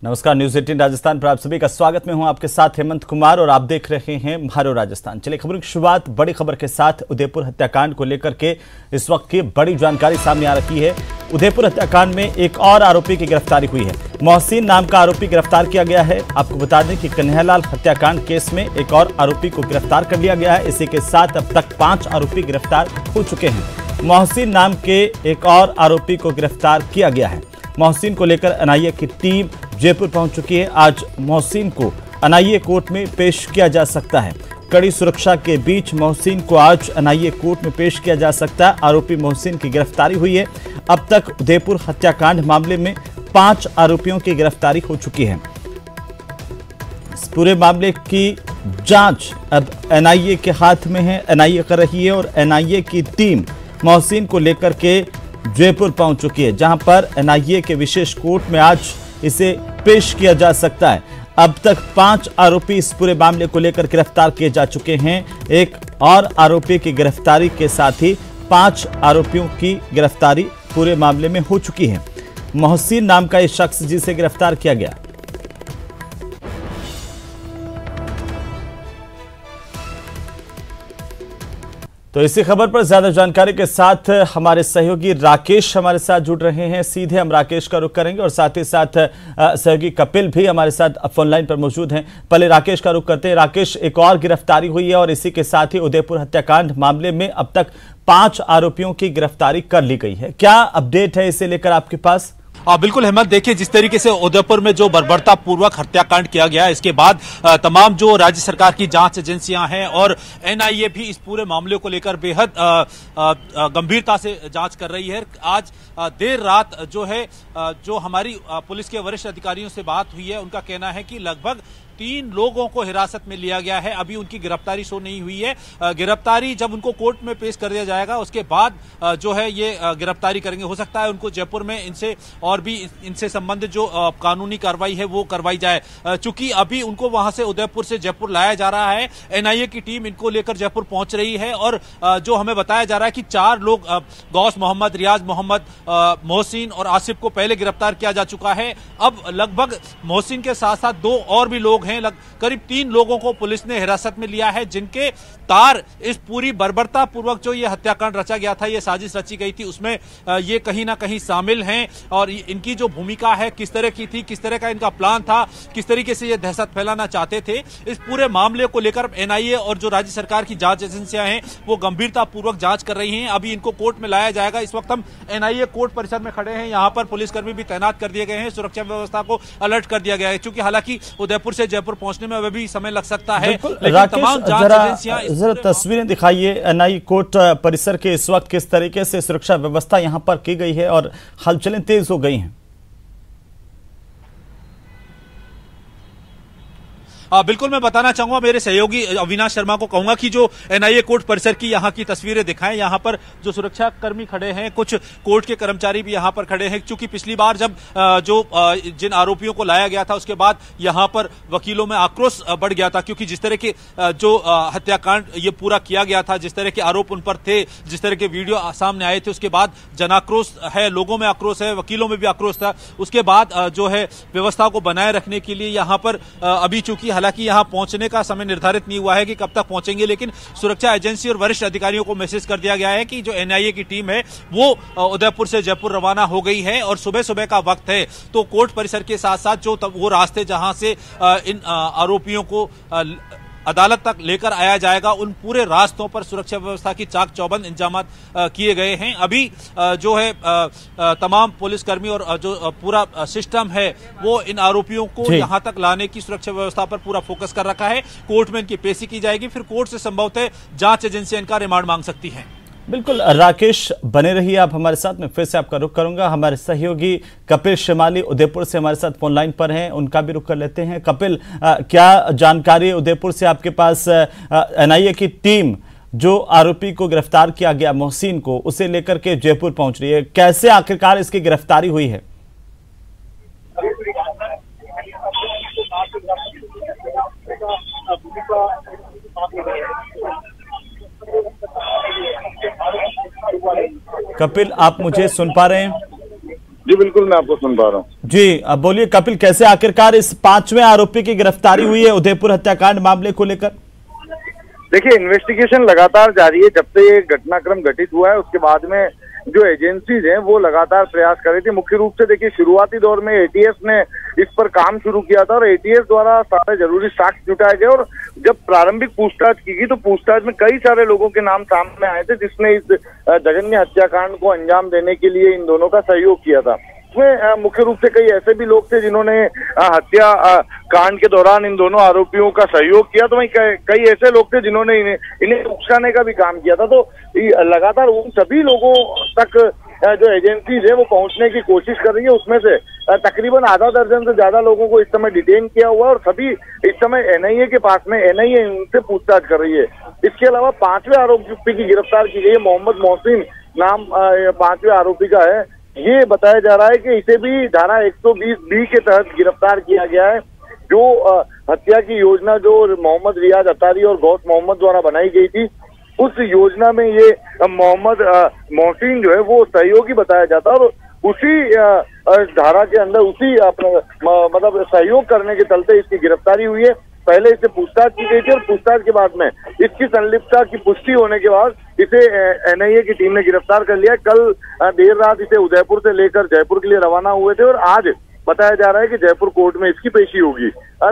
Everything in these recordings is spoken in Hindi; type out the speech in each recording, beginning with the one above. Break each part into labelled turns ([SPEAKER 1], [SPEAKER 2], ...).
[SPEAKER 1] नमस्कार, न्यूज 18 राजस्थान पर आप सभी का स्वागत। मैं हूं आपके साथ हेमंत कुमार और आप देख रहे हैं मारो राजस्थान। चलिए खबरों की शुरुआत बड़ी खबर के साथ उदयपुर हत्याकांड को लेकर के इस वक्त की बड़ी जानकारी सामने आ रही है। उदयपुर हत्याकांड में एक और आरोपी की गिरफ्तारी हुई है। मोहसिन नाम का आरोपी गिरफ्तार किया गया है। आपको बता दें कि कन्हैयालाल हत्याकांड केस में एक और आरोपी को गिरफ्तार कर लिया गया है। इसी के साथ अब तक 5 आरोपी गिरफ्तार हो चुके हैं। मोहसिन नाम के एक और आरोपी को गिरफ्तार किया गया है। मोहसिन को लेकर एनआईए की टीम जयपुर पहुंच चुकी है। आज मोहसिन को एनआईए कोर्ट में पेश किया जा सकता है। कड़ी सुरक्षा के बीच मोहसिन को आज एनआईए कोर्ट में पेश किया जा सकता है। आरोपी मोहसिन की गिरफ्तारी हुई है। अब तक उदयपुर हत्याकांड मामले में 5 आरोपियों की गिरफ्तारी हो चुकी है। इस पूरे मामले की जांच अब एनआईए के हाथ में है। एनआईए कर रही है और एनआईए की टीम मोहसिन को लेकर के जयपुर पहुंच चुकी है, जहां पर एनआईए के विशेष कोर्ट में आज इसे पेश किया जा सकता है। अब तक 5 आरोपी इस पूरे मामले को लेकर गिरफ्तार किए जा चुके हैं। एक और आरोपी की गिरफ्तारी के साथ ही 5 आरोपियों की गिरफ्तारी पूरे मामले में हो चुकी है। मोहसिन नाम का एक शख्स जिसे गिरफ्तार किया गया। तो इसी खबर पर ज्यादा जानकारी के साथ हमारे सहयोगी राकेश हमारे साथ जुड़ रहे हैं। सीधे हम राकेश का रुख करेंगे और साथ ही साथ सहयोगी कपिल भी हमारे साथ फोन लाइन पर मौजूद हैं। पहले राकेश का रुख करते हैं। राकेश, एक और गिरफ्तारी हुई है और इसी के साथ ही उदयपुर हत्याकांड मामले में अब तक 5 आरोपियों की गिरफ्तारी कर ली गई है। क्या अपडेट है इसे लेकर आपके पास?
[SPEAKER 2] बिल्कुल हेमंत, देखिए जिस तरीके से उदयपुर में जो बर्बरता पूर्वक हत्याकांड किया गया, इसके बाद तमाम जो राज्य सरकार की जांच एजेंसियां हैं और एनआईए भी इस पूरे मामले को लेकर बेहद गंभीरता से जांच कर रही है। आज देर रात जो हमारी पुलिस के वरिष्ठ अधिकारियों से बात हुई है, उनका कहना है कि लगभग 3 लोगों को हिरासत में लिया गया है। अभी उनकी गिरफ्तारी शो नहीं हुई है। गिरफ्तारी जब उनको कोर्ट में पेश कर दिया जाएगा उसके बाद ये गिरफ्तारी करेंगे। हो सकता है उनको जयपुर में इनसे और भी इनसे संबंधित जो कानूनी कार्रवाई है वो करवाई जाए। चूंकि अभी उनको वहां से उदयपुर से जयपुर लाया जा रहा है। एनआईए की टीम इनको लेकर जयपुर पहुंच रही है और जो हमें बताया जा रहा है कि 4 लोग गौस मोहम्मद, रियाज मोहम्मद, मोहसिन और आसिफ को पहले गिरफ्तार किया जा चुका है। अब लगभग मोहसिन के साथ साथ 2 और भी लोग हैं। करीब 3 लोगों को पुलिस ने हिरासत में लिया है, जिनके तार इस पूरी बर्बरता पूर्वक जो ये हत्याकांड रचा गया था, ये साजिश रची गई थी, उसमें ये कहीं ना कहीं शामिल हैं। और इनकी जो भूमिका है किस तरह की थी, किस तरह का इनका प्लान था, किस तरीके से ये दहशत फैलाना चाहते थे, इस पूरे मामले को लेकर एनआईए और जो राज्य सरकार की जांच एजेंसियां हैं वो गंभीरता पूर्वक जांच कर रही हैं। अभी इनको कोर्ट में लाया जाएगा। इस वक्त हम एनआईए कोर्ट परिसर में खड़े हैं। यहाँ पर पुलिसकर्मी भी तैनात कर दिए गए हैं। सुरक्षा व्यवस्था को अलर्ट कर दिया गया है, क्योंकि हालांकि उदयपुर से जयपुर पहुंचने में अभी समय लग सकता है। लेकिन तमाम जांच एजेंसियां
[SPEAKER 1] जरा तस्वीरें दिखाइए एनआईए कोर्ट परिसर के इस वक्त किस तरीके से सुरक्षा व्यवस्था यहां पर की गई है और हलचलें तेज हो गई हैं।
[SPEAKER 2] बिल्कुल, मैं बताना चाहूंगा, मेरे सहयोगी अविनाश शर्मा को कहूंगा कि जो एनआईए कोर्ट परिसर की यहाँ की तस्वीरें दिखाएं। यहाँ पर जो सुरक्षा कर्मी खड़े हैं, कुछ कोर्ट के कर्मचारी भी यहाँ पर खड़े हैं। क्योंकि पिछली बार जब जिन आरोपियों को लाया गया था उसके बाद यहाँ पर वकीलों में आक्रोश बढ़ गया था, क्योंकि जिस तरह के जो हत्याकांड ये पूरा किया गया था, जिस तरह के आरोप उन पर थे, जिस तरह के वीडियो सामने आए थे, उसके बाद जनाक्रोश है, लोगों में आक्रोश है, वकीलों में भी आक्रोश था। उसके बाद व्यवस्था को बनाए रखने के लिए यहाँ पर अभी चूंकि हालांकि यहां पहुंचने का समय निर्धारित नहीं हुआ है कि कब तक पहुंचेंगे, लेकिन सुरक्षा एजेंसी और वरिष्ठ अधिकारियों को मैसेज कर दिया गया है कि जो एनआईए की टीम है वो उदयपुर से जयपुर रवाना हो गई है और सुबह सुबह का वक्त है। तो कोर्ट परिसर के साथ साथ जो वो रास्ते जहां से इन आरोपियों को अदालत तक लेकर आया जाएगा, उन पूरे रास्तों पर सुरक्षा व्यवस्था की चाक चौबंद इंतजामात किए गए हैं। अभी तमाम पुलिसकर्मी और जो पूरा सिस्टम है वो इन आरोपियों को यहां तक लाने की सुरक्षा व्यवस्था पर पूरा फोकस कर रखा है। कोर्ट में इनकी पेशी की जाएगी, फिर कोर्ट से संभवतः जांच एजेंसियां इनका रिमांड मांग सकती हैं।
[SPEAKER 1] बिल्कुल राकेश, बने रहिए आप हमारे साथ। मैं फिर से आपका रुख करूंगा। हमारे सहयोगी कपिल शिमाली उदयपुर से हमारे साथ फोन लाइन पर हैं, उनका भी रुख कर लेते हैं। कपिल, क्या जानकारी उदयपुर से आपके पास? एनआईए की टीम जो आरोपी को गिरफ्तार किया गया मोहसिन को, उसे लेकर के जयपुर पहुंच रही है। कैसे आखिरकार इसकी गिरफ्तारी हुई है? कपिल, आप मुझे सुन पा रहे हैं?
[SPEAKER 3] जी बिल्कुल, मैं आपको सुन पा रहा हूँ।
[SPEAKER 1] जी, अब बोलिए कपिल, कैसे आखिरकार इस 5वें आरोपी की गिरफ्तारी हुई है उदयपुर हत्याकांड मामले को लेकर?
[SPEAKER 3] देखिए, इन्वेस्टिगेशन लगातार जारी है। जब से ये घटनाक्रम घटित हुआ है उसके बाद में जो एजेंसीज हैं वो लगातार प्रयास कर रही थी। मुख्य रूप से देखिए, शुरुआती दौर में एटीएस ने इस पर काम शुरू किया था और एटीएस द्वारा सारे जरूरी साक्ष्य जुटाए गए और जब प्रारंभिक पूछताछ की गई तो पूछताछ में कई सारे लोगों के नाम सामने आए थे जिसने इस जघन्य हत्याकांड को अंजाम देने के लिए इन दोनों का सहयोग किया था। इसमें मुख्य रूप से कई ऐसे भी लोग थे जिन्होंने हत्या कांड के दौरान इन दोनों आरोपियों का सहयोग किया, तो वहीं कई ऐसे लोग थे जिन्होंने इन्हें उकसाने का भी काम किया था। तो लगातार उन सभी लोगों तक जो एजेंसीज है वो पहुंचने की कोशिश कर रही है। उसमें से तकरीबन आधा दर्जन से ज्यादा लोगों को इस समय डिटेन किया हुआ है और सभी इस समय एनआईए के पास में, एनआईए उनसे पूछताछ कर रही है। इसके अलावा 5वें आरोपी की गिरफ्तार की गई है। मोहम्मद मोहसिन नाम 5वें आरोपी का है। ये बताया जा रहा है कि इसे भी धारा 120B के तहत गिरफ्तार किया गया है। जो हत्या की योजना जो मोहम्मद रियाज अतारी और गौस मोहम्मद द्वारा बनाई गई थी, उस योजना में ये मोहम्मद मोहसिन जो है वो सहयोगी बताया जाता है और उसी धारा के अंदर उसी मतलब सहयोग करने के चलते इसकी गिरफ्तारी हुई है। पहले इसे पूछताछ की गई थी और पूछताछ के बाद में इसकी संलिप्तता की पुष्टि होने के बाद इसे एनआईए की टीम ने गिरफ्तार कर लिया। कल देर रात इसे उदयपुर से लेकर जयपुर के लिए रवाना हुए थे और आज बताया जा रहा है कि जयपुर कोर्ट में इसकी पेशी होगी।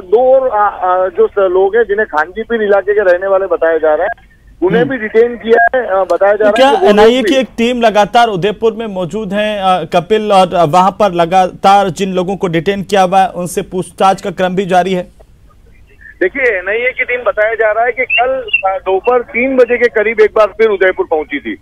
[SPEAKER 3] दो और जो लोग हैं जिन्हें खानजीपीर इलाके के रहने वाले बताया जा रहा है, उन्हें भी डिटेन किया है। बताया जा रहा है
[SPEAKER 1] क्या एनआईए की एक टीम लगातार उदयपुर में मौजूद है कपिल, और वहां पर लगातार जिन लोगों को डिटेन किया हुआ है उनसे पूछताछ का क्रम भी जारी है?
[SPEAKER 3] देखिए, एनआईए की टीम बताया जा रहा है कि कल दोपहर 3 बजे के करीब एक बार फिर उदयपुर पहुंची थी।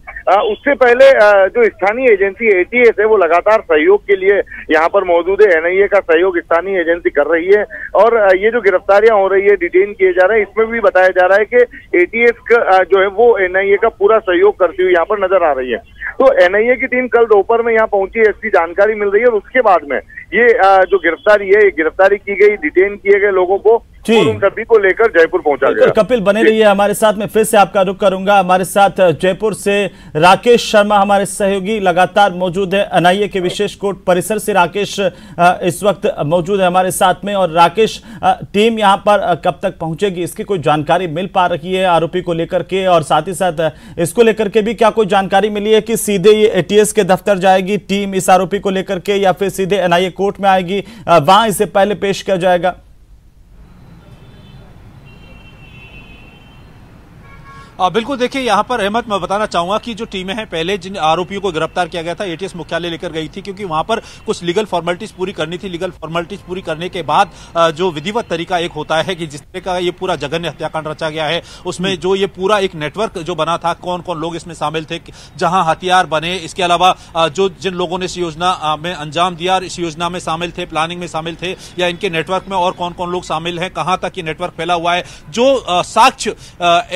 [SPEAKER 3] उससे पहले जो स्थानीय एजेंसी एटीएस है वो लगातार सहयोग के लिए यहाँ पर मौजूद है। एनआईए का सहयोग स्थानीय एजेंसी कर रही है और ये जो गिरफ्तारियां हो रही है, डिटेन किए जा रहे हैं, इसमें भी बताया जा रहा है कि एटीएस का जो है वो एनआईए का पूरा सहयोग करती हुई यहाँ पर नजर आ रही है। तो एनआईए की टीम कल दोपहर में यहाँ पहुंची है, इसकी जानकारी मिल रही है और उसके बाद में ये जो गिरफ्तारी है, गिरफ्तारी की गई, डिटेन किए गए लोगों को और उन सभी को लेकर जयपुर पहुंचा गया।
[SPEAKER 1] कपिल बने रहिए हमारे साथ। में फिर से आपका रुख करूंगा। हमारे साथ जयपुर से राकेश शर्मा हमारे सहयोगी लगातार मौजूद है। एनआईए के विशेष कोर्ट परिसर से राकेश इस वक्त मौजूद है हमारे साथ में। और राकेश, टीम यहां पर कब तक पहुंचेगी, इसकी कोई जानकारी मिल पा रही है आरोपी को लेकर के? और साथ ही साथ इसको लेकर के भी क्या कोई जानकारी मिली है कि सीधे ये एटीएस के दफ्तर जाएगी टीम इस आरोपी को लेकर के, या फिर सीधे एनआईए कोर्ट में आएगी, वहां इसे पहले पेश किया जाएगा?
[SPEAKER 2] बिल्कुल, देखिए यहाँ पर अहमद, मैं बताना चाहूंगा कि जो टीमें हैं पहले जिन आरोपियों को गिरफ्तार किया गया था एटीएस मुख्यालय लेकर गई थी, क्योंकि वहां पर कुछ लीगल फॉर्मेलिटीज पूरी करनी थी। लीगल फॉर्मेलिटीज पूरी करने के बाद जो विधिवत तरीका एक होता है कि जिस तरह का ये पूरा जघन्य हत्याकांड रचा गया है, उसमें जो ये पूरा एक नेटवर्क जो बना था, कौन कौन लोग इसमें शामिल थे, जहां हथियार बने, इसके अलावा जो जिन लोगों ने इस योजना में अंजाम दिया, इस योजना में शामिल थे, प्लानिंग में शामिल थे, या इनके नेटवर्क में और कौन कौन लोग शामिल हैं, कहां तक ये नेटवर्क फैला हुआ है, जो साक्ष्य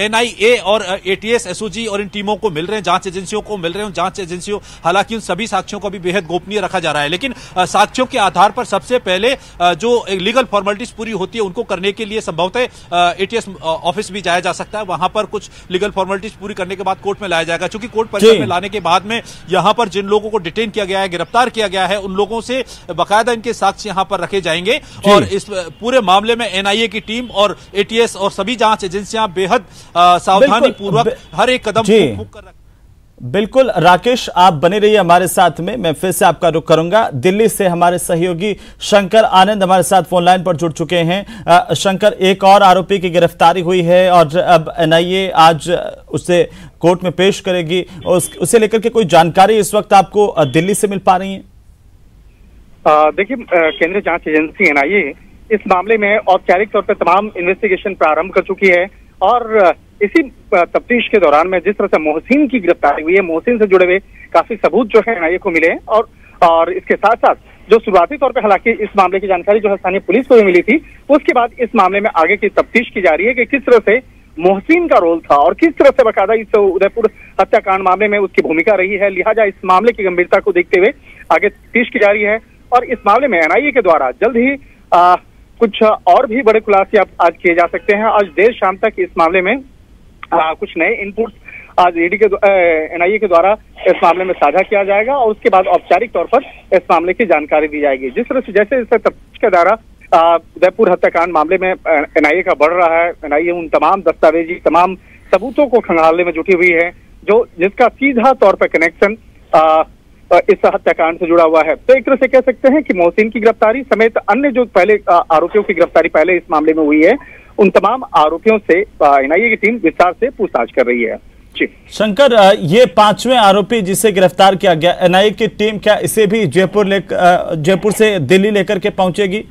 [SPEAKER 2] एनआईए और एटीएस, एसओजी और इन टीमों को मिल रहे हैं, जांच एजेंसियों को मिल रहे हैं। जांच एजेंसियों, हालांकि उन सभी साक्ष्यों को भी बेहद गोपनीय रखा जा रहा है, लेकिन साक्ष्यों के आधार पर सबसे पहले जो लीगल फॉर्मेलिटीज पूरी होती है उनको करने के लिए संभवतः एटीएस ऑफिस भी जाया जा सकता है। वहां पर कुछ लीगल फॉर्मेलिटीज पूरी करने के बाद कोर्ट में लाया जाएगा, क्योंकि कोर्ट परिसर में लाने के बाद में यहां पर जिन लोगों को डिटेन किया गया है, गिरफ्तार किया गया है, उन लोगों से बाकायदा इनके साक्ष्य यहां पर रखे जाएंगे और इस पूरे मामले में एनआईए की टीम और एटीएस और सभी जांच एजेंसियां बेहद सावधानी पूर्वक हर एक कदम
[SPEAKER 1] बिल्कुल। राकेश, आप बने रहिए हमारे साथ में। मैं फिर से आपका रुख करूंगा। दिल्ली से हमारे सहयोगी शंकर आनंद हमारे साथ फोन लाइन पर जुड़ चुके हैं। शंकर, एक और आरोपी की गिरफ्तारी हुई है और अब एनआईए आज उसे कोर्ट में पेश करेगी, और उसे लेकर के कोई जानकारी इस वक्त आपको दिल्ली से मिल पा रही है?
[SPEAKER 4] देखिए, केंद्रीय जांच एजेंसी एनआईए इस मामले में औपचारिक तौर पर तमाम इन्वेस्टिगेशन प्रारंभ कर चुकी है और इसी तफ्तीश के दौरान में जिस तरह से मोहसिन की गिरफ्तारी हुई है, मोहसिन से जुड़े हुए काफी सबूत जो है एनआईए को मिले और इसके साथ साथ जो शुरुआती तौर पर हालांकि इस मामले की जानकारी जो है स्थानीय पुलिस को भी मिली थी, उसके बाद इस मामले में आगे की तफ्तीश की जा रही है कि किस तरह से मोहसिन का रोल था और किस तरह से बाकायदा इस उदयपुर हत्याकांड मामले में उसकी भूमिका रही है। लिहाजा इस मामले की गंभीरता को देखते हुए आगे तफ्तीश की जा रही है और इस मामले में एनआईए के द्वारा जल्द ही कुछ और भी बड़े खुलासे आज किए जा सकते हैं। आज देर शाम तक इस मामले में कुछ नए इनपुट्स आज एनआईए के द्वारा इस मामले में साझा किया जाएगा और उसके बाद औपचारिक तौर पर इस मामले की जानकारी दी जाएगी। जिस तरह से जैसे इस तफ्तीश का दायरा उदयपुर हत्याकांड मामले में एनआईए का बढ़ रहा है, एनआईए उन तमाम दस्तावेजी तमाम सबूतों को खंगालने में जुटी हुई है जिसका सीधा तौर पर कनेक्शन इस हत्याकांड से जुड़ा हुआ है। तो एक तरह से कह सकते हैं कि मोहसिन की गिरफ्तारी समेत अन्य जो पहले आरोपियों की गिरफ्तारी पहले इस मामले में हुई है, उन तमाम आरोपियों से एनआईए की टीम विस्तार से पूछताछ कर रही है।
[SPEAKER 1] शंकर, ये 5वें आरोपी जिसे गिरफ्तार किया गया, एनआईए की टीम क्या इसे भी जयपुर से दिल्ली लेकर के पहुंचेगी?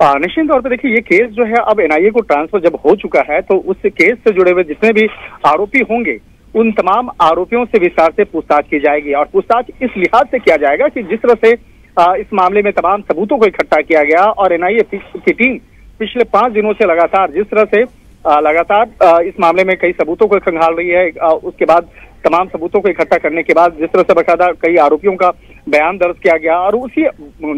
[SPEAKER 4] निश्चित तौर पर देखिए, ये केस जो है अब एनआईए को ट्रांसफर जब हो चुका है तो उस केस से जुड़े हुए जितने भी आरोपी होंगे उन तमाम आरोपियों से विस्तार से पूछताछ की जाएगी। और पूछताछ इस लिहाज से किया जाएगा कि जिस तरह से इस मामले में तमाम सबूतों को इकट्ठा किया गया और एनआईए की टीम पिछले 5 दिनों से लगातार जिस तरह से इस मामले में कई सबूतों को खंगाल रही है, उसके बाद तमाम सबूतों को इकट्ठा करने के बाद जिस तरह से बकायदा कई आरोपियों का बयान दर्ज किया गया और उसी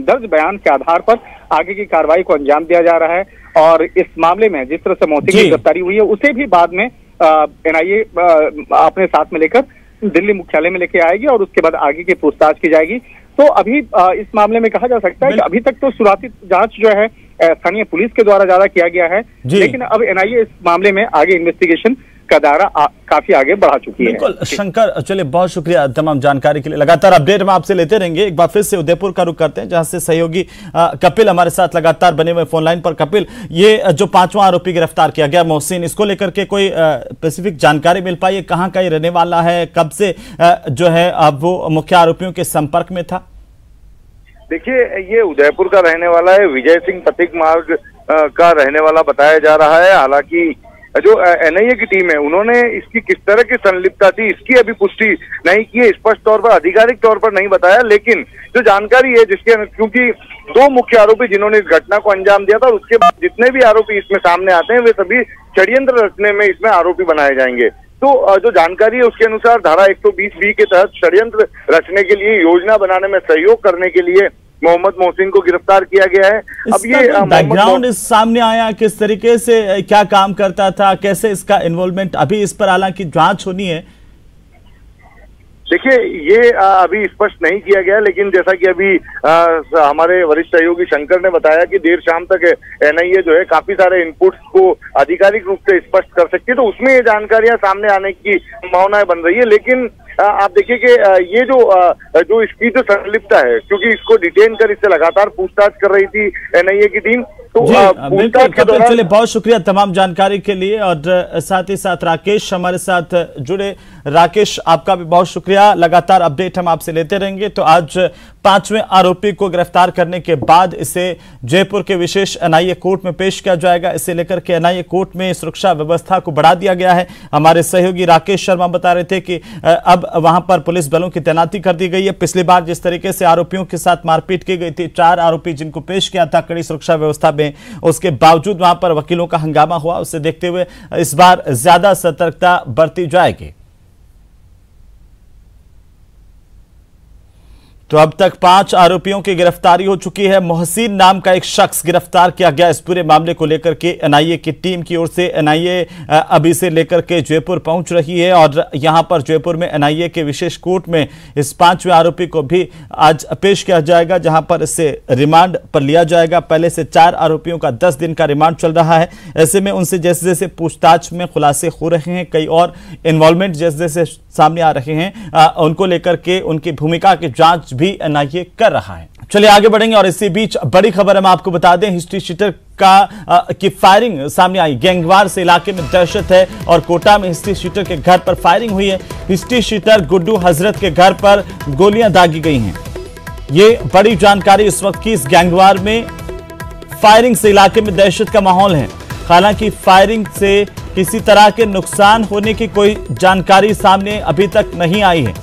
[SPEAKER 4] दर्ज बयान के आधार पर आगे की कार्रवाई को अंजाम दिया जा रहा है। और इस मामले में जिस तरह से मोहसिन की गिरफ्तारी हुई है उसे भी बाद में एनआईए अपने साथ में लेकर दिल्ली मुख्यालय में लेके आएगी और उसके बाद आगे की पूछताछ की जाएगी। तो अभी इस मामले में कहा जा सकता है कि अभी तक तो शुरुआती जांच जो है स्थानीय पुलिस के द्वारा ज्यादा किया गया है, लेकिन अब एनआईए इस मामले में आगे इन्वेस्टिगेशन का दायरा काफी आगे बढ़ा चुकी है।
[SPEAKER 1] बिल्कुल शंकर, चलिए बहुत शुक्रिया तमाम जानकारी के लिए। लगातार अपडेट हम आपसे लेते रहेंगे। एक बार फिर से उदयपुर का रुख करते हैं जहां से सहयोगी कपिल हमारे साथ लगातार बने हुए फोन लाइन पर। कपिल, ये जो 5वां आरोपी गिरफ्तार किया गया मोहसिन, इसको लेकर के कोई स्पेसिफिक जानकारी मिल पाई है? कहाँ का ये रहने वाला है? कब से जो है अब वो मुख्य आरोपियों के संपर्क में था?
[SPEAKER 3] देखिए, ये उदयपुर का रहने वाला है, विजय सिंह पथिक मार्ग का रहने वाला बताया जा रहा है। हालांकि जो एनआईए की टीम है उन्होंने इसकी किस तरह की संलिप्तता थी इसकी अभी पुष्टि नहीं की है, स्पष्ट तौर पर आधिकारिक तौर पर नहीं बताया। लेकिन जो जानकारी है क्योंकि 2 मुख्य आरोपी जिन्होंने इस घटना को अंजाम दिया था और उसके बाद जितने भी आरोपी इसमें सामने आते हैं वे सभी षड्यंत्र रचने में इसमें आरोपी बनाए जाएंगे। तो जो जानकारी है उसके अनुसार धारा 120B के तहत षड्यंत्र रचने के लिए, योजना बनाने में सहयोग करने के लिए मोहम्मद मोहसिन को गिरफ्तार किया गया है। अब ये
[SPEAKER 1] बैकग्राउंड इस सामने आया, किस तरीके से क्या काम करता था, कैसे इसका इन्वॉल्वमेंट, अभी इस पर हालांकि जांच होनी है।
[SPEAKER 3] देखिए, ये अभी स्पष्ट नहीं किया गया, लेकिन जैसा कि अभी हमारे वरिष्ठ सहयोगी शंकर ने बताया कि देर शाम तक एनआईए जो है काफी सारे इनपुट्स को आधिकारिक रूप से स्पष्ट कर सकती है, तो उसमें ये जानकारियां सामने आने की संभावनाएं बन रही है। लेकिन आप देखिए कि ये जो इसकी जो संलिप्तता है, क्योंकि इसको डिटेन कर इससे लगातार पूछताछ कर रही थी एनआईए की टीम, तो
[SPEAKER 1] चलिए बहुत शुक्रिया तमाम जानकारी के लिए। और साथ ही साथ राकेश हमारे साथ जुड़े। राकेश, आपका भी बहुत शुक्रिया। लगातार अपडेट हम आपसे लेते रहेंगे। तो आज 5वें आरोपी को गिरफ्तार करने के बाद इसे जयपुर के विशेष एनआईए कोर्ट में पेश किया जाएगा। इसे लेकर के एनआईए कोर्ट में सुरक्षा व्यवस्था को बढ़ा दिया गया है। हमारे सहयोगी राकेश शर्मा बता रहे थे कि अब वहां पर पुलिस बलों की तैनाती कर दी गई है। पिछली बार जिस तरीके से आरोपियों के साथ मारपीट की गई थी, 4 आरोपी जिनको पेश किया था कड़ी सुरक्षा व्यवस्था में, उसके बावजूद वहां पर वकीलों का हंगामा हुआ। उसे देखते हुए इस बार ज्यादा सतर्कता बरती जाएगी। तो अब तक 5 आरोपियों की गिरफ्तारी हो चुकी है। मोहसिन नाम का एक शख्स गिरफ्तार किया गया। इस पूरे मामले को लेकर के एनआईए की टीम की ओर से एनआईए अभी से लेकर के जयपुर पहुंच रही है और यहां पर जयपुर में एनआईए के विशेष कोर्ट में इस 5वें आरोपी को भी आज पेश किया जाएगा, जहां पर इसे रिमांड पर लिया जाएगा। पहले से 4 आरोपियों का 10 दिन का रिमांड चल रहा है। ऐसे में उनसे जैसे जैसे पूछताछ में खुलासे हो रहे हैं, कई और इन्वॉल्वमेंट जैसे जैसे सामने आ रहे हैं, उनको लेकर के उनकी भूमिका की जांच भी एनआईए कर रहा है। चलिए आगे बढ़ेंगे और इसी बीच बड़ी खबर हम आपको बता दें, हिस्ट्री शीटर की फायरिंग सामने आई। गैंगवार से इलाके में दहशत है और कोटा में हिस्ट्री शीटर के घर पर फायरिंग हुई है। हिस्ट्री शीटर गुड्डू हजरत के घर पर गोलियां दागी गई हैं। ये बड़ी जानकारी इस वक्त की। इस गैंगवार में फायरिंग से इलाके में दहशत का माहौल है। हालांकि फायरिंग से किसी तरह के नुकसान होने की कोई जानकारी सामने अभी तक नहीं आई है।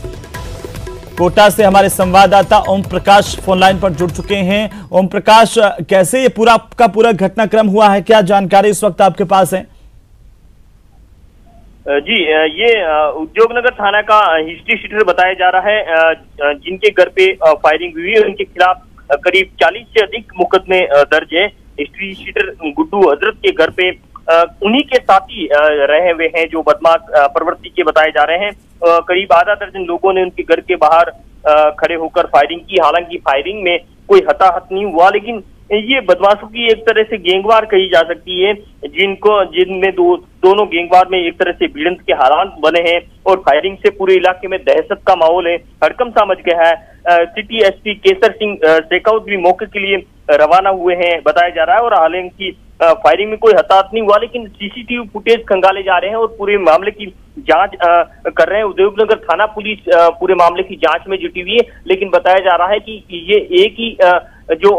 [SPEAKER 1] कोटा से हमारे संवाददाता ओम प्रकाश फोन लाइन पर जुड़ चुके हैं। ओम प्रकाश, कैसे ये पूरा का पूरा घटनाक्रम हुआ है, क्या जानकारी इस वक्त आपके पास है?
[SPEAKER 5] जी, ये उद्योगनगर थाना का हिस्ट्री शीटर बताया जा रहा है, जिनके घर पे फायरिंग हुई है उनके खिलाफ करीब 40 से अधिक मुकदमे दर्ज है। हिस्ट्री शीटर गुड्डू हजरत के घर पे उन्हीं के साथी रहे हुए हैं जो बदमाश प्रवृत्ति के बताए जा रहे हैं। करीब आधा दर्जन लोगों ने उनके घर के बाहर खड़े होकर फायरिंग की। हालांकि फायरिंग में कोई हताहत नहीं हुआ, लेकिन ये बदमाशों की एक तरह से गैंगवार कही जा सकती है, जिनमें दोनों गैंगवार में एक तरह से भिड़ंत के हालात बने हैं और फायरिंग से पूरे इलाके में दहशत का माहौल है, हड़कंप सा मच गया है। सिटी एसपी केसर सिंह शेखावत भी मौके के लिए रवाना हुए हैं बताया जा रहा है। और हालांकि फायरिंग में कोई हताहत नहीं हुआ, लेकिन सीसीटीवी फुटेज खंगाले जा रहे हैं और पूरे मामले की जांच कर रहे हैं। उद्योगनगर थाना पुलिस पूरे मामले की जांच में जुटी हुई है, लेकिन बताया जा रहा है कि ये एक ही जो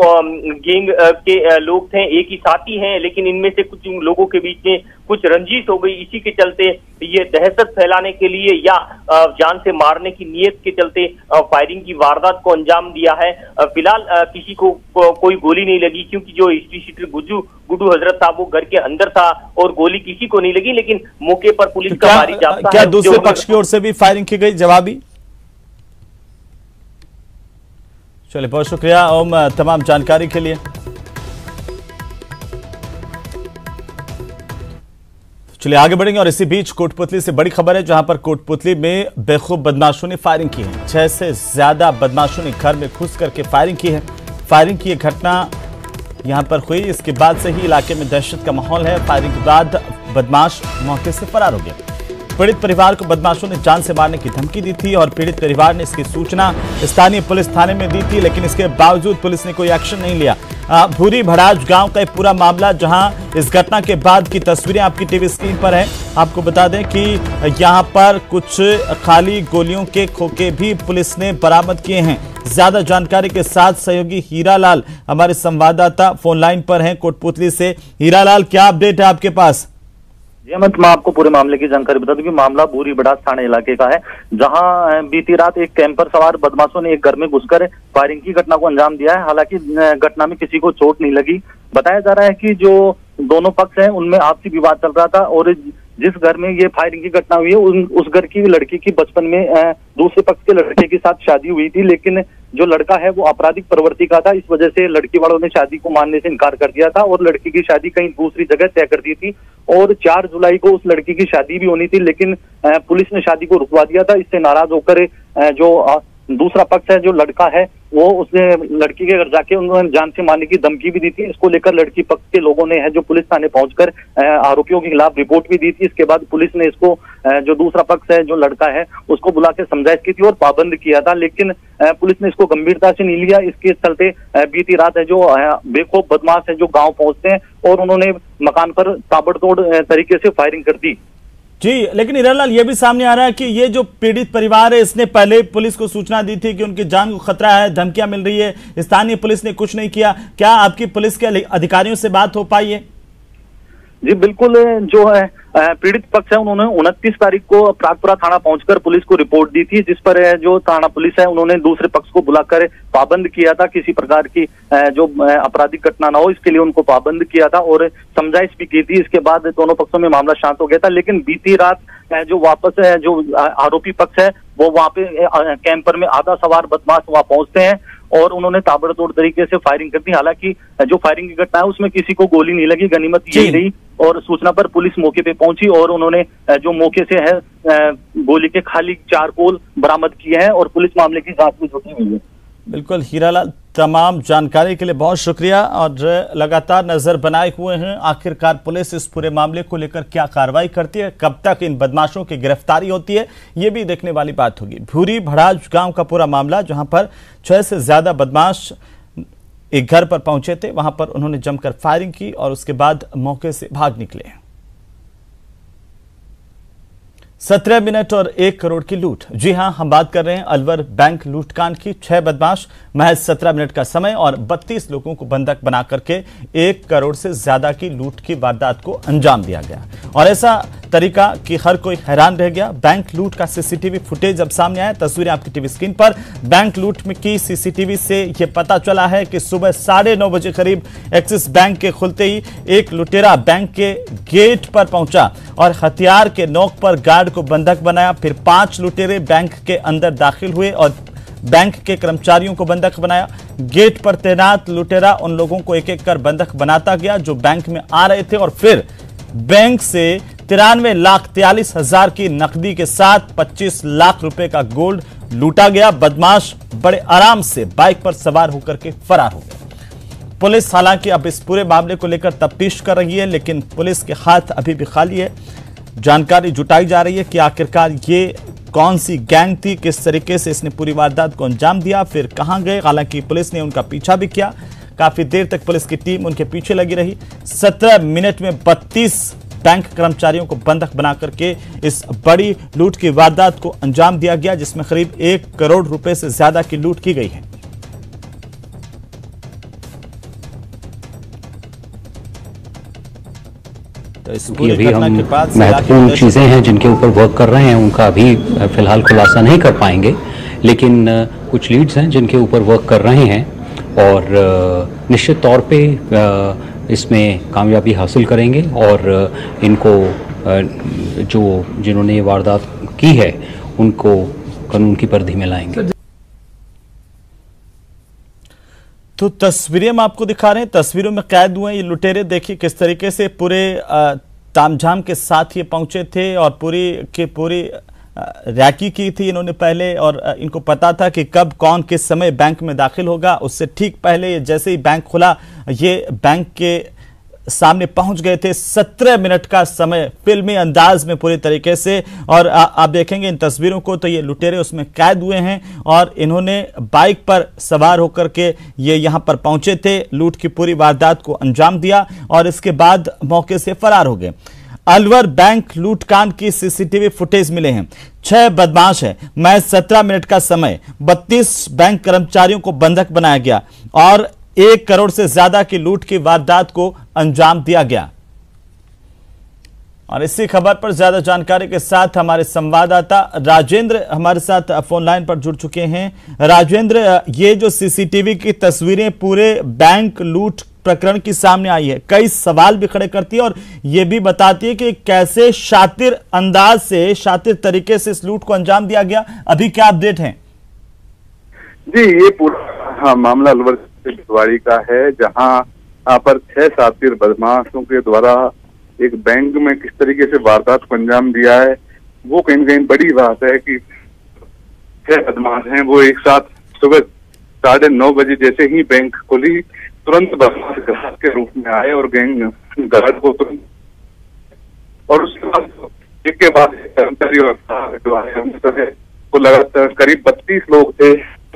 [SPEAKER 5] गैंग के लोग थे, एक ही साथी हैं, लेकिन इनमें से कुछ लोगों के बीच में कुछ रंजिश हो गई। इसी के चलते ये दहशत फैलाने के लिए या जान से मारने की नीयत के चलते फायरिंग की वारदात को अंजाम दिया है। फिलहाल किसी को कोई गोली नहीं लगी, क्योंकि जो हिस्ट्री शीटर गुड्डू हजरत साहब वो घर के अंदर था और गोली किसी को नहीं लगी। लेकिन मौके पर पुलिस का भारी जाब्ता
[SPEAKER 1] क्या दूसरे पक्ष की ओर से भी फायरिंग की गई जवाबी? चलिए, बहुत शुक्रिया ओम तमाम जानकारी के लिए। चलिए आगे बढ़ेंगे और इसी बीच कोटपुतली से बड़ी खबर है, जहां पर कोटपुतली में बेखूब बदमाशों ने फायरिंग की है। 6 से ज्यादा बदमाशों ने घर में घुस करके फायरिंग की है। फायरिंग की घटना यहां पर हुई, इसके बाद से ही इलाके में दहशत का माहौल है। फायरिंग के बाद बदमाश मौके से फरार हो गए। पीड़ित परिवार को बदमाशों ने जान से मारने की धमकी दी थी और पीड़ित परिवार ने इसकी सूचना स्थानीय पुलिस थाने में दी थी, लेकिन इसके बावजूद पुलिस ने कोई एक्शन नहीं लिया। भूरी भड़ाज गांव का एक पूरा मामला, जहां इस घटना के बाद की तस्वीरें आपकी टीवी स्क्रीन पर हैं। आपको बता दें कि यहां पर कुछ खाली गोलियों के खोखे भी पुलिस ने बरामद किए हैं। ज्यादा जानकारी के साथ सहयोगी हीरालाल हमारे संवाददाता फोन लाइन पर हैं कोटपुतली से। हीरालाल, क्या अपडेट है आपके पास?
[SPEAKER 6] जी अमित, मैं आपको पूरे मामले की जानकारी बता दूं कि मामला भूरी बड़ास थाना इलाके का है, जहां बीती रात एक कैंपर सवार बदमाशों ने एक घर में घुसकर फायरिंग की घटना को अंजाम दिया है। हालांकि घटना में किसी को चोट नहीं लगी। बताया जा रहा है कि जो दोनों पक्ष हैं उनमें आपसी विवाद चल रहा था और जिस घर में ये फायरिंग की घटना हुई है उस घर की लड़की की बचपन में दूसरे पक्ष के लड़के के साथ शादी हुई थी, लेकिन जो लड़का है वो आपराधिक प्रवृत्ति का था। इस वजह से लड़की वालों ने शादी को मानने से इनकार कर दिया था और लड़की की शादी कहीं दूसरी जगह तय कर दी थी और 4 जुलाई को उस लड़की की शादी भी होनी थी, लेकिन पुलिस ने शादी को रुकवा दिया था। इससे नाराज होकर जो दूसरा पक्ष है, जो लड़का है, वो उसने लड़की के घर जाके उन्होंने जान से मारने की धमकी भी दी थी। इसको लेकर लड़की पक्ष के लोगों ने है जो पुलिस थाने पहुंचकर आरोपियों के खिलाफ रिपोर्ट भी दी थी। इसके बाद पुलिस ने इसको जो दूसरा पक्ष है, जो लड़का है, उसको बुला के समझाइश की थी और पाबंद किया था, लेकिन पुलिस ने इसको गंभीरता से नहीं लिया। इसके चलते बीती रात है जो बेखौफ बदमाश है जो गाँव पहुंचते हैं और उन्होंने मकान पर ताबड़तोड़ तरीके से फायरिंग कर दी।
[SPEAKER 1] जी, लेकिन हीरालाल, ये भी सामने आ रहा है कि ये जो पीड़ित परिवार है, इसने पहले पुलिस को सूचना दी थी कि उनकी जान को खतरा है, धमकियां मिल रही है, स्थानीय पुलिस ने कुछ नहीं किया। क्या आपकी पुलिस के अधिकारियों से बात हो पाई है?
[SPEAKER 6] जी बिल्कुल, जो है पीड़ित पक्ष है उन्होंने 29 तारीख को प्रागपुरा थाना पहुंचकर पुलिस को रिपोर्ट दी थी, जिस पर जो थाना पुलिस है उन्होंने दूसरे पक्ष को बुलाकर पाबंद किया था, किसी प्रकार की जो आपराधिक घटना ना हो इसके लिए उनको पाबंद किया था और समझाइश भी की थी। इसके बाद दोनों पक्षों में मामला शांत हो गया था, लेकिन बीती रात जो वापस है जो आरोपी पक्ष है वो वहां पे कैंपर में आधा सवार बदमाश वहां पहुंचते हैं और उन्होंने ताबड़तोड़ तरीके से फायरिंग कर दी। हालांकि जो फायरिंग की घटना है उसमें किसी को गोली नहीं लगी, गनीमत यही रही और सूचना पर पुलिस मौके पे पहुंची और उन्होंने जो मौके से है गोली के खाली 4 गोल बरामद किए हैं और पुलिस मामले की जांच में जुटी हुई है।
[SPEAKER 1] बिल्कुल हीरालाल, तमाम जानकारी के लिए बहुत शुक्रिया और लगातार नजर बनाए हुए हैं आखिरकार पुलिस इस पूरे मामले को लेकर क्या कार्रवाई करती है, कब तक इन बदमाशों की गिरफ्तारी होती है, ये भी देखने वाली बात होगी। भूरी भड़ाज गांव का पूरा मामला, जहां पर 6 से ज्यादा बदमाश एक घर पर पहुंचे थे, वहां पर उन्होंने जमकर फायरिंग की और उसके बाद मौके से भाग निकले। 17 मिनट और 1 करोड़ की लूट। जी हां, हम बात कर रहे हैं अलवर बैंक लूटकांड की। 6 बदमाश, महज 17 मिनट का समय और 32 लोगों को बंधक बना करके 1 करोड़ से ज्यादा की लूट की वारदात को अंजाम दिया गया और ऐसा तरीका कि हर कोई हैरान रह गया। बैंक लूट का सीसीटीवी फुटेज अब सामने आया, तस्वीरें आपकी टीवी स्क्रीन पर। बैंक लूट में की सीसीटीवी से यह पता चला है कि सुबह 9:30 बजे करीब एक्सिस बैंक के खुलते ही एक लुटेरा बैंक के गेट पर पहुंचा और हथियार के नोक पर गार्ड को बंधक बनाया। फिर 5 लुटेरे बैंक के अंदर दाखिल हुए और बैंक के कर्मचारियों को बंधक बनाया। गेट पर तैनात लुटेरा उन लोगों को एक एक कर बंधक बनाता गया जो बैंक में आ रहे थे और फिर बैंक से 93,43,000 की नकदी के साथ 25 लाख रुपए का गोल्ड लूटा गया। बदमाश बड़े आराम से बाइक पर सवार होकर के फरार हो गए। पुलिस हालांकि अब इस पूरे मामले को लेकर तफ्तीश कर रही है, लेकिन पुलिस के हाथ अभी भी खाली है। जानकारी जुटाई जा रही है कि आखिरकार ये कौन सी गैंग थी, किस तरीके से इसने पूरी वारदात को अंजाम दिया, फिर कहां गए। हालांकि पुलिस ने उनका पीछा भी किया, काफी देर तक पुलिस की टीम उनके पीछे लगी रही। 17 मिनट में 32 बैंक कर्मचारियों को बंधक बना करके इस बड़ी लूट की वारदात को अंजाम दिया गया, जिसमें करीब 1 करोड़ रुपए से ज्यादा की लूट की गई है। तो इस पूरी घटना के बाद
[SPEAKER 7] महत्वपूर्ण चीजें हैं जिनके ऊपर वर्क कर रहे हैं, उनका अभी फिलहाल खुलासा नहीं कर पाएंगे, लेकिन कुछ लीड्स हैं जिनके ऊपर वर्क कर रहे हैं और निश्चित तौर पे इसमें कामयाबी हासिल करेंगे और इनको जिन्होंने ये वारदात की है उनको कानून की परिधि में लाएंगे।
[SPEAKER 1] तो तस्वीरें हम आपको दिखा रहे हैं, तस्वीरों में कैद हुए ये लुटेरे। देखिए किस तरीके से पूरे तामझाम के साथ ये पहुंचे थे और पूरी रैकी की थी इन्होंने पहले, और इनको पता था कि कब कौन किस समय बैंक में दाखिल होगा। उससे ठीक पहले जैसे ही बैंक खुला ये बैंक के सामने पहुंच गए थे। 17 मिनट का समय फिल्मी अंदाज में पूरी तरीके से, और आप देखेंगे इन तस्वीरों को तो ये लुटेरे उसमें कैद हुए हैं और इन्होंने बाइक पर सवार होकर के ये यहां पर पहुंचे थे, लूट की पूरी वारदात को अंजाम दिया और इसके बाद मौके से फरार हो गए। अलवर बैंक लूटकांड की सीसीटीवी फुटेज मिले हैं। 6 बदमाश हैं। महज 17 मिनट का समय 32 बैंक कर्मचारियों को बंधक बनाया गया और 1 करोड़ से ज्यादा की लूट की वारदात को अंजाम दिया गया। और इसी खबर पर ज्यादा जानकारी के साथ हमारे संवाददाता राजेंद्र हमारे साथ फोन लाइन पर जुड़ चुके हैं। राजेंद्र, ये जो सीसीटीवी की तस्वीरें पूरे बैंक लूट प्रकरण की सामने आई है, कई सवाल भी खड़े करती है और यह भी बताती है कि कैसे शातिर अंदाज से, शातिर तरीके से इस लूट को अंजाम दिया गया। अभी क्या अपडेट है?
[SPEAKER 3] जी, ये पूरा मामला अलवर भिवाड़ी का है, जहां पर 6 शातिर बदमाशों के द्वारा एक बैंक में किस तरीके से वारदात को अंजाम दिया है, वो कहीं न कहीं बड़ी बात है कि 6 बदमाश हैं, वो एक साथ सुबह 9:30 बजे जैसे ही बैंक खुली तुरंत बदमाश ग्राहक के रूप में आए और गैंग गार्ड को तुरंत, और उसके बाद एक के बाद कर्मचारी और को लगातार करीब 32 लोग थे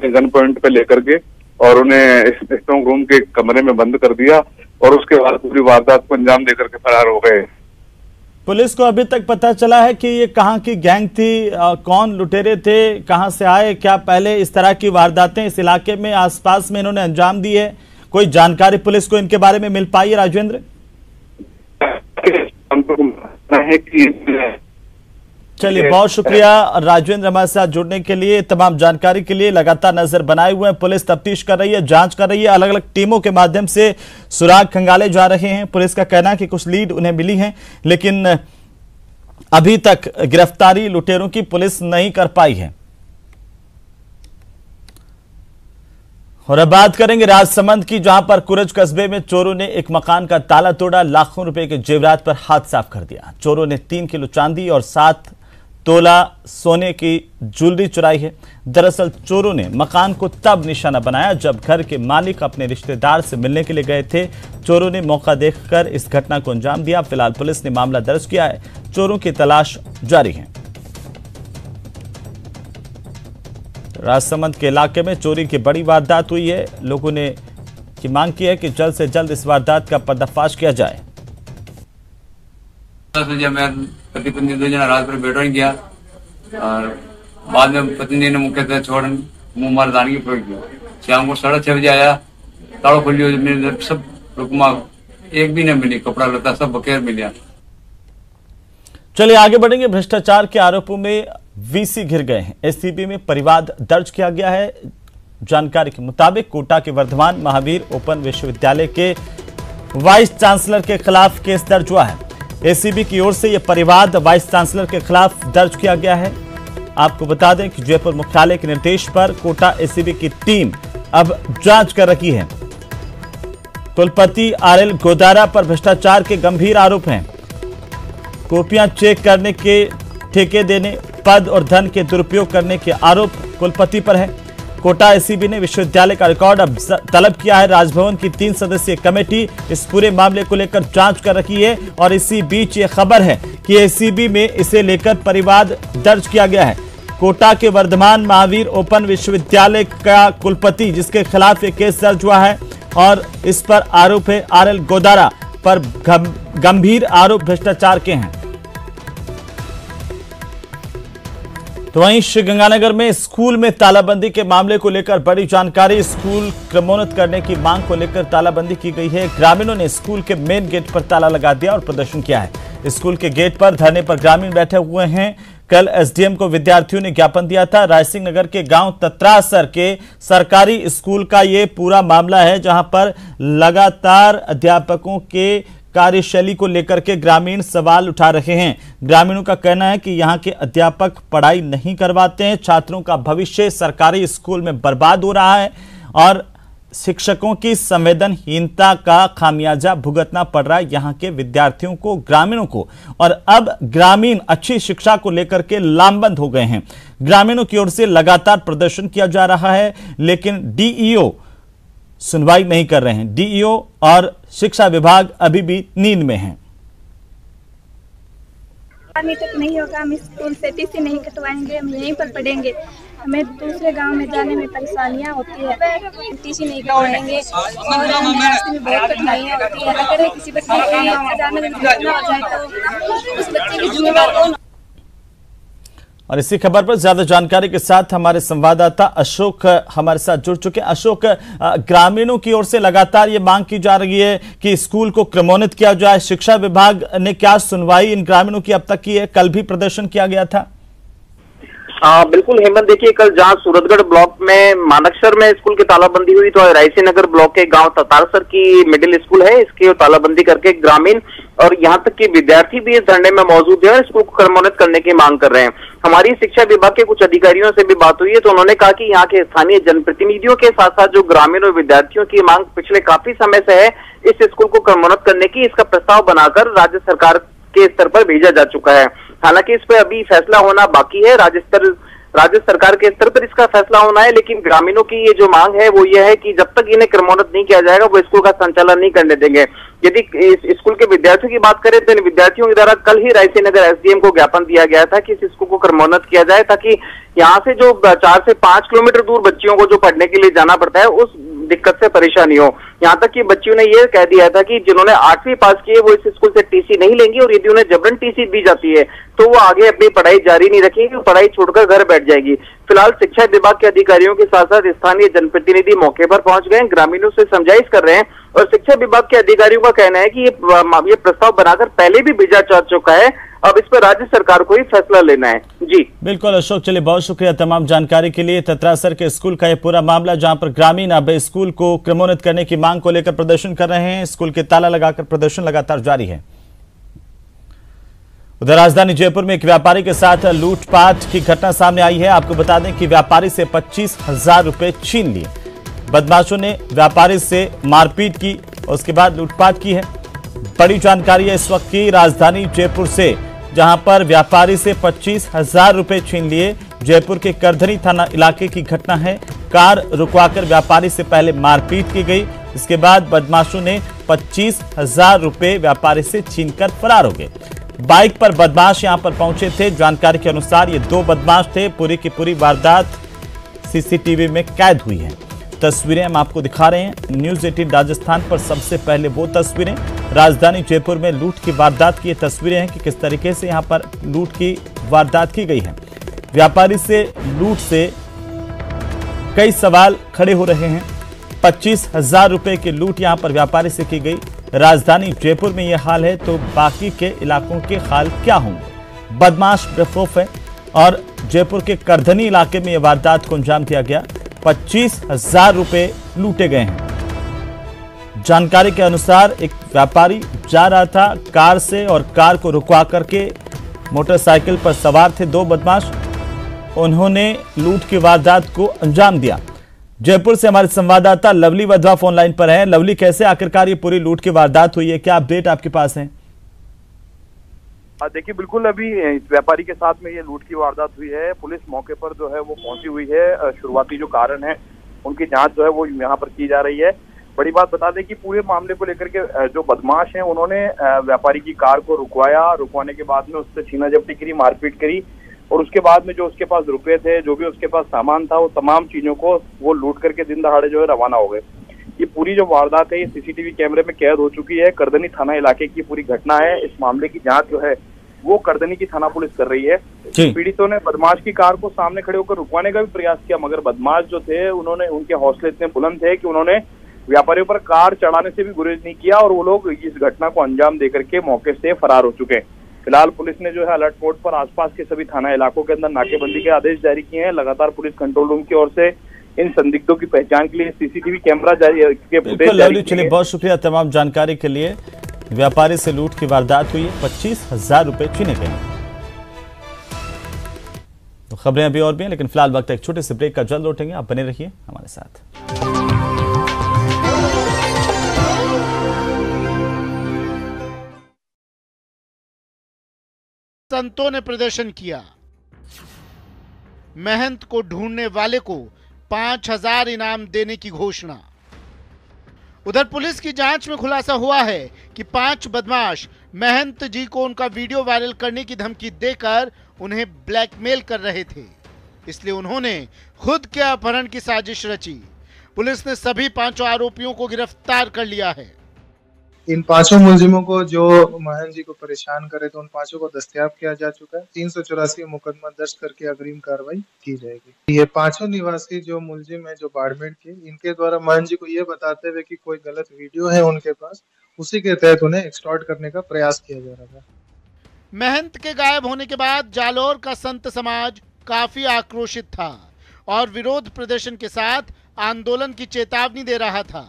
[SPEAKER 3] गन पॉइंट पे लेकर के, और उन्हें स्ट्रांग रूम के कमरे में बंद कर दिया और उसके बाद पूरी वारदात को अंजाम देकर के फरार हो गए।
[SPEAKER 1] पुलिस को अभी तक पता चला है कि ये कहां की गैंग थी, कौन लुटेरे थे, कहां से आए, क्या पहले इस तरह की वारदातें इस इलाके में आसपास में इन्होंने अंजाम दी है? कोई जानकारी पुलिस को इनके बारे में मिल पाई है राजेंद्र? चलिए, बहुत शुक्रिया राजेंद्र हमारे साथ जुड़ने के लिए, तमाम जानकारी के लिए। लगातार नजर बनाए हुए हैं, पुलिस तफ्तीश कर रही है, जांच कर रही है, अलग अलग टीमों के माध्यम से सुराग खंगाले जा रहे हैं। पुलिस का कहना है कि कुछ लीड उन्हें मिली हैं, लेकिन अभी तक गिरफ्तारी लुटेरों की पुलिस नहीं कर पाई है। और अब बात करेंगे राजसमंद की, जहां पर कुरज कस्बे में चोरों ने एक मकान का ताला तोड़ा, लाखों रुपए के जेवरात पर हाथ साफ कर दिया। चोरों ने 3 किलो चांदी और 7 तोला सोने की ज्वेलरी चुराई है। दरअसल चोरों ने मकान को तब निशाना बनाया जब घर के मालिक अपने रिश्तेदार से मिलने के लिए गए थे। चोरों ने मौका देखकर इस घटना को अंजाम दिया। फिलहाल पुलिस ने मामला दर्ज किया है, चोरों की तलाश जारी है। राजसमंद के इलाके में चोरी की बड़ी वारदात हुई है। लोगों ने की मांग की है कि जल्द से जल्द इस वारदात का पर्दाफाश किया जाए।
[SPEAKER 8] पति पत्नी 2 जना रात पर बैठा गया और बाद में पत्नी ने मुख्य छोड़ मुंह मार दान की प्रयोग किया। शाम को 6:30 बजे आया, ताला खोलियो, मेरे सब रुकमा एक भी नहीं मिली, कपड़ा लता सब बकेर मिला।
[SPEAKER 1] चलिए आगे बढ़ेंगे। भ्रष्टाचार के आरोपों में वीसी घिर गए हैं। एसीबी में परिवाद दर्ज किया गया है। जानकारी के मुताबिक कोटा के वर्धमान महावीर ओपन विश्वविद्यालय के वाइस चांसलर के खिलाफ केस दर्ज हुआ है। एसीबी की ओर से यह परिवाद वाइस चांसलर के खिलाफ दर्ज किया गया है। आपको बता दें कि जयपुर मुख्यालय के निर्देश पर कोटा एसीबी की टीम अब जांच कर रही है। कुलपति आरएल गोदारा पर भ्रष्टाचार के गंभीर आरोप हैं। कॉपियां चेक करने के ठेके देने, पद और धन के दुरुपयोग करने के आरोप कुलपति पर है। कोटा एसीबी ने विश्वविद्यालय का रिकॉर्ड अब तलब किया है। राजभवन की 3 सदस्यीय कमेटी इस पूरे मामले को लेकर जांच कर रही है और इसी बीच ये खबर है कि एसीबी में इसे लेकर परिवाद दर्ज किया गया है। कोटा के वर्धमान महावीर ओपन विश्वविद्यालय का कुलपति जिसके खिलाफ ये केस दर्ज हुआ है और इस पर आरोप है आरएल गोदारा पर गंभीर आरोप भ्रष्टाचार के हैं। तो वहीं श्रीगंगानगर में स्कूल में तालाबंदी के मामले को लेकर बड़ी जानकारी। स्कूल क्रमोन्नत करने की मांग को लेकर तालाबंदी की गई है। ग्रामीणों ने स्कूल के मेन गेट पर ताला लगा दिया और प्रदर्शन किया है। स्कूल के गेट पर धरने पर ग्रामीण बैठे हुए हैं। कल एसडीएम को विद्यार्थियों ने ज्ञापन दिया था। रायसिंह नगर के गांव तत्रासर के सरकारी स्कूल का ये पूरा मामला है, जहां पर लगातार अध्यापकों के कार्यशैली को लेकर के ग्रामीण सवाल उठा रहे हैं। ग्रामीणों का कहना है कि यहां के अध्यापक पढ़ाई नहीं करवाते हैं। छात्रों का भविष्य सरकारी स्कूल में बर्बाद हो रहा है और शिक्षकों की संवेदनहीनता का खामियाजा भुगतना पड़ रहा है यहां के विद्यार्थियों को, ग्रामीणों को। और अब ग्रामीण अच्छी शिक्षा को लेकर के लामबंद हो गए हैं। ग्रामीणों की ओर से लगातार प्रदर्शन किया जा रहा है, लेकिन डीईओ सुनवाई नहीं कर रहे हैं। डीईओ और शिक्षा विभाग अभी भी नींद में हैं।
[SPEAKER 9] अभी तक नहीं होगा, हम स्कूल से टीसी नहीं कटवाएंगे, हम यहीं पर पढ़ेंगे। हमें दूसरे गांव में जाने में परेशानियां होती है, टीसी नहीं कटवाएंगे और हमें रास्ते में बहुत कठिनाइयां होती है। अगर किसी बच्चे को अचानक घटना हो जाए तो उस बच्चे की जिम्मेदार कौन?
[SPEAKER 1] और इसी खबर पर ज्यादा जानकारी के साथ हमारे संवाददाता अशोक हमारे साथ जुड़ चुके हैं। अशोक, ग्रामीणों की ओर से लगातार ये मांग की जा रही है कि स्कूल को क्रमोन्नत किया जाए। शिक्षा विभाग ने क्या सुनवाई इन ग्रामीणों की अब तक की है? कल भी प्रदर्शन किया गया था।
[SPEAKER 10] बिल्कुल हेमंत, देखिए कल जहां सूरतगढ़ ब्लॉक में मानकसर में स्कूल की तालाबंदी हुई, तो रायसिंह नगर ब्लॉक के गांव ततारसर की मिडिल स्कूल है, इसकी तालाबंदी करके ग्रामीण और यहां तक कि विद्यार्थी भी इस धरने में मौजूद है और स्कूल को क्रमोन्नत करने की मांग कर रहे हैं। हमारी शिक्षा विभाग के कुछ अधिकारियों से भी बात हुई है, तो उन्होंने कहा कि यहाँ के स्थानीय जनप्रतिनिधियों के साथ साथ जो ग्रामीण और विद्यार्थियों की मांग पिछले काफी समय से है इस स्कूल को क्रमोन्नत करने की, इसका प्रस्ताव बनाकर राज्य सरकार के स्तर पर भेजा जा चुका है। हालांकि इस पर अभी फैसला होना बाकी है, राज्य सरकार के स्तर पर इसका फैसला होना है। लेकिन ग्रामीणों की ये जो मांग है वो ये है कि जब तक इन्हें क्रमोन्नत नहीं किया जाएगा वो स्कूल का संचालन नहीं करने देंगे। यदि इस स्कूल के विद्यार्थियों की बात करें तो इन विद्यार्थियों के द्वारा कल ही रायसिंह नगर एसडीएम को ज्ञापन दिया गया था कि इस स्कूल को क्रमोन्नत किया जाए, ताकि यहाँ से जो 4 से 5 किलोमीटर दूर बच्चियों को जो पढ़ने के लिए जाना पड़ता है उस दिक्कत से परेशानी हो। यहाँ तक कि बच्चियों ने ये कह दिया था कि जिन्होंने 8वीं पास की है वो इस स्कूल से टीसी नहीं लेंगी और यदि उन्हें जबरन टीसी दी जाती है तो वो आगे अपनी पढ़ाई जारी नहीं रखेंगी, पढ़ाई छोड़कर घर बैठ जाएगी। फिलहाल शिक्षा विभाग के अधिकारियों के साथ साथ स्थानीय जनप्रतिनिधि मौके पर पहुंच गए, ग्रामीणों से समझाइश कर रहे हैं और शिक्षा विभाग के अधिकारियों का कहना है कि ये प्रस्ताव बनाकर पहले भी भेजा जा चुका है, अब इस पर राज्य सरकार को ही फैसला लेना है। जी
[SPEAKER 1] बिल्कुल अशोक, चलिए बहुत शुक्रिया तमाम जानकारी के लिए। तत्रासर के स्कूल का यह पूरा मामला, जहां पर ग्रामीण अब स्कूल को क्रमोन्नत करने की मांग को लेकर प्रदर्शन कर रहे हैं। स्कूल के ताला लगाकर प्रदर्शन लगातार जारी है। उधर राजधानी जयपुर में एक व्यापारी के साथ लूटपाट की घटना सामने आई है। आपको बता दें कि व्यापारी से 25,000 रुपए छीन लिए। बदमाशों ने व्यापारी से मारपीट की और उसके बाद लूटपाट की है। बड़ी जानकारी है इस वक्त की राजधानी जयपुर से, जहां पर व्यापारी से 25,000 रुपए छीन लिए। जयपुर के करधनी थाना इलाके की घटना है। कार रुकवाकर व्यापारी से पहले मारपीट की गई, इसके बाद बदमाशों ने 25,000 रुपए व्यापारी से छीनकर फरार हो गए। बाइक पर बदमाश यहां पर पहुंचे थे। जानकारी के अनुसार ये 2 बदमाश थे। पूरी की पूरी वारदात सीसीटीवी में कैद हुई है। तस्वीरें हम आपको दिखा रहे हैं। न्यूज़ 18 राजस्थान पर सबसे पहले वो तस्वीरें राजधानी जयपुर में लूट की वारदात की ये तस्वीरें हैं कि किस तरीके से यहां पर लूट की वारदात की गई है। व्यापारी से लूट से कई सवाल खड़े हो रहे हैं। 25,000 रुपए की लूट यहां पर व्यापारी से की गई। राजधानी जयपुर में यह हाल है तो बाकी के इलाकों के हाल क्या होंगे? बदमाश बेखौफ है और जयपुर के करधनी इलाके में यह वारदात को अंजाम दिया गया। 25,000 रुपए लूटे गए हैं। जानकारी के अनुसार एक व्यापारी जा रहा था कार से और कार को रुकवा करके मोटरसाइकिल पर सवार थे 2 बदमाश। उन्होंने लूट की वारदात को अंजाम दिया। जयपुर से हमारे संवाददाता लवली वधवा फोन लाइन पर है। लवली, कैसे आखिरकार ये पूरी लूट की वारदात हुई है? क्या अपडेट आपके पास है?
[SPEAKER 3] देखिए बिल्कुल अभी इस व्यापारी के साथ में ये लूट की वारदात हुई है। पुलिस मौके पर जो है वो पहुंची हुई है। शुरुआती जो कारण है उनकी जांच जो है वो यहाँ पर की जा रही है। बड़ी बात बता दें कि पूरे मामले को लेकर के जो बदमाश हैं उन्होंने व्यापारी की कार को रुकवाने के बाद में उससे छीना झपटी करी, मारपीट करी और उसके बाद में जो उसके पास रुपए थे, जो भी उसके पास सामान था, वो तमाम चीजों को वो लूट करके दिन दहाड़े जो है रवाना हो गए। ये पूरी जो वारदात है ये सीसीटीवी कैमरे में कैद हो चुकी है। करदनी थाना इलाके की पूरी घटना है। इस मामले की जांच जो है वो करदनी की थाना पुलिस कर रही है। पीड़ितों ने बदमाश की कार को सामने खड़े होकर रुकवाने का भी प्रयास किया, मगर बदमाश जो थे उनके हौसले इतने बुलंद थे कि उन्होंने व्यापारियों पर कार चढ़ाने से भी गुरेज नहीं किया और वो लोग इस घटना को अंजाम देकर के मौके से फरार हो चुके हैं। फिलहाल पुलिस ने जो है अलर्ट मोड पर आसपास के सभी थाना इलाकों के अंदर नाकेबंदी के आदेश जारी किए हैं। लगातार पुलिस कंट्रोल रूम की ओर से इन संदिग्धों की पहचान के लिए सीसीटीवी कैमरा जारी।
[SPEAKER 1] चलिए, बहुत शुक्रिया तमाम जानकारी के लिए। व्यापारी से लूट की वारदात हुई है, 25,000 रुपए छीने गए। तो खबरें अभी और भी हैं, लेकिन फिलहाल वक्त एक छोटे से ब्रेक का। जल्द लौटेंगे, आप बने रहिए हमारे साथ।
[SPEAKER 11] संतों ने प्रदर्शन किया। महंत को ढूंढने वाले को 5,000 इनाम देने की घोषणा। उधर पुलिस की जांच में खुलासा हुआ है कि 5 बदमाश महंत जी को उनका वीडियो वायरल करने की धमकी देकर उन्हें ब्लैकमेल कर रहे थे, इसलिए उन्होंने खुद के अपहरण की साजिश रची। पुलिस ने सभी 5 आरोपियों को गिरफ्तार कर लिया है।
[SPEAKER 12] इन 5 मुलजिमों को जो महंत जी को परेशान करे तो उन 5 को दस्तयाब किया जा चुका है। 384 मुकदमा दर्ज करके अग्रिम कार्रवाई की जाएगी। ये 5 निवासी जो मुलजिम है, जो बाड़मेर के, इनके द्वारा महंत जी को ये बताते हुए कि कोई गलत वीडियो है उनके पास, उसी के तहत उन्हें एक्सटॉर्ट करने का प्रयास किया जा रहा था।
[SPEAKER 11] महंत के गायब होने के बाद जालौर का संत समाज काफी आक्रोशित था और विरोध प्रदर्शन के साथ आंदोलन की चेतावनी दे रहा था।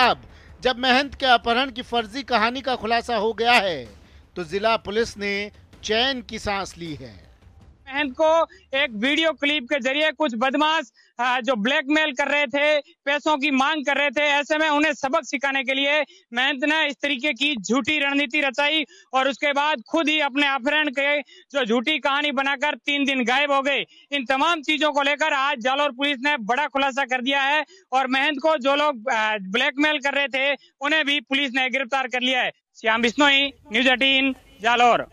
[SPEAKER 11] अब जब महंत के अपहरण की फर्जी कहानी का खुलासा हो गया है तो जिला पुलिस ने चैन की सांस ली है।
[SPEAKER 13] महंत को एक वीडियो क्लिप के जरिए कुछ बदमाश जो ब्लैकमेल कर रहे थे, पैसों की मांग कर रहे थे, ऐसे में उन्हें सबक सिखाने के लिए महंत ने इस तरीके की झूठी रणनीति रचाई और उसके बाद खुद ही अपने अपहरण के जो झूठी कहानी बनाकर 3 दिन गायब हो गए। इन तमाम चीजों को लेकर आज जालौर पुलिस ने बड़ा खुलासा कर दिया है और महंत को जो लोग ब्लैकमेल कर रहे थे उन्हें भी पुलिस ने गिरफ्तार कर लिया है। श्याम बिश्नोई, न्यूज 18, जालौर।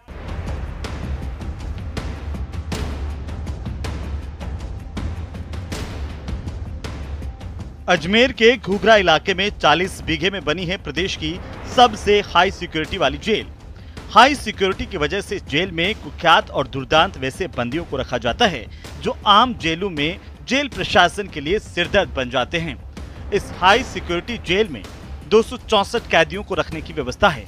[SPEAKER 1] अजमेर के घुघरा इलाके में 40 बीघे में बनी है प्रदेश की सबसे हाई सिक्योरिटी वाली जेल। हाई सिक्योरिटी की वजह से जेल में कुख्यात और दुर्दांत वैसे बंदियों को रखा जाता है जो आम जेलों में जेल प्रशासन के लिए सिरदर्द बन जाते हैं। इस हाई सिक्योरिटी जेल में 264 कैदियों को रखने की व्यवस्था है।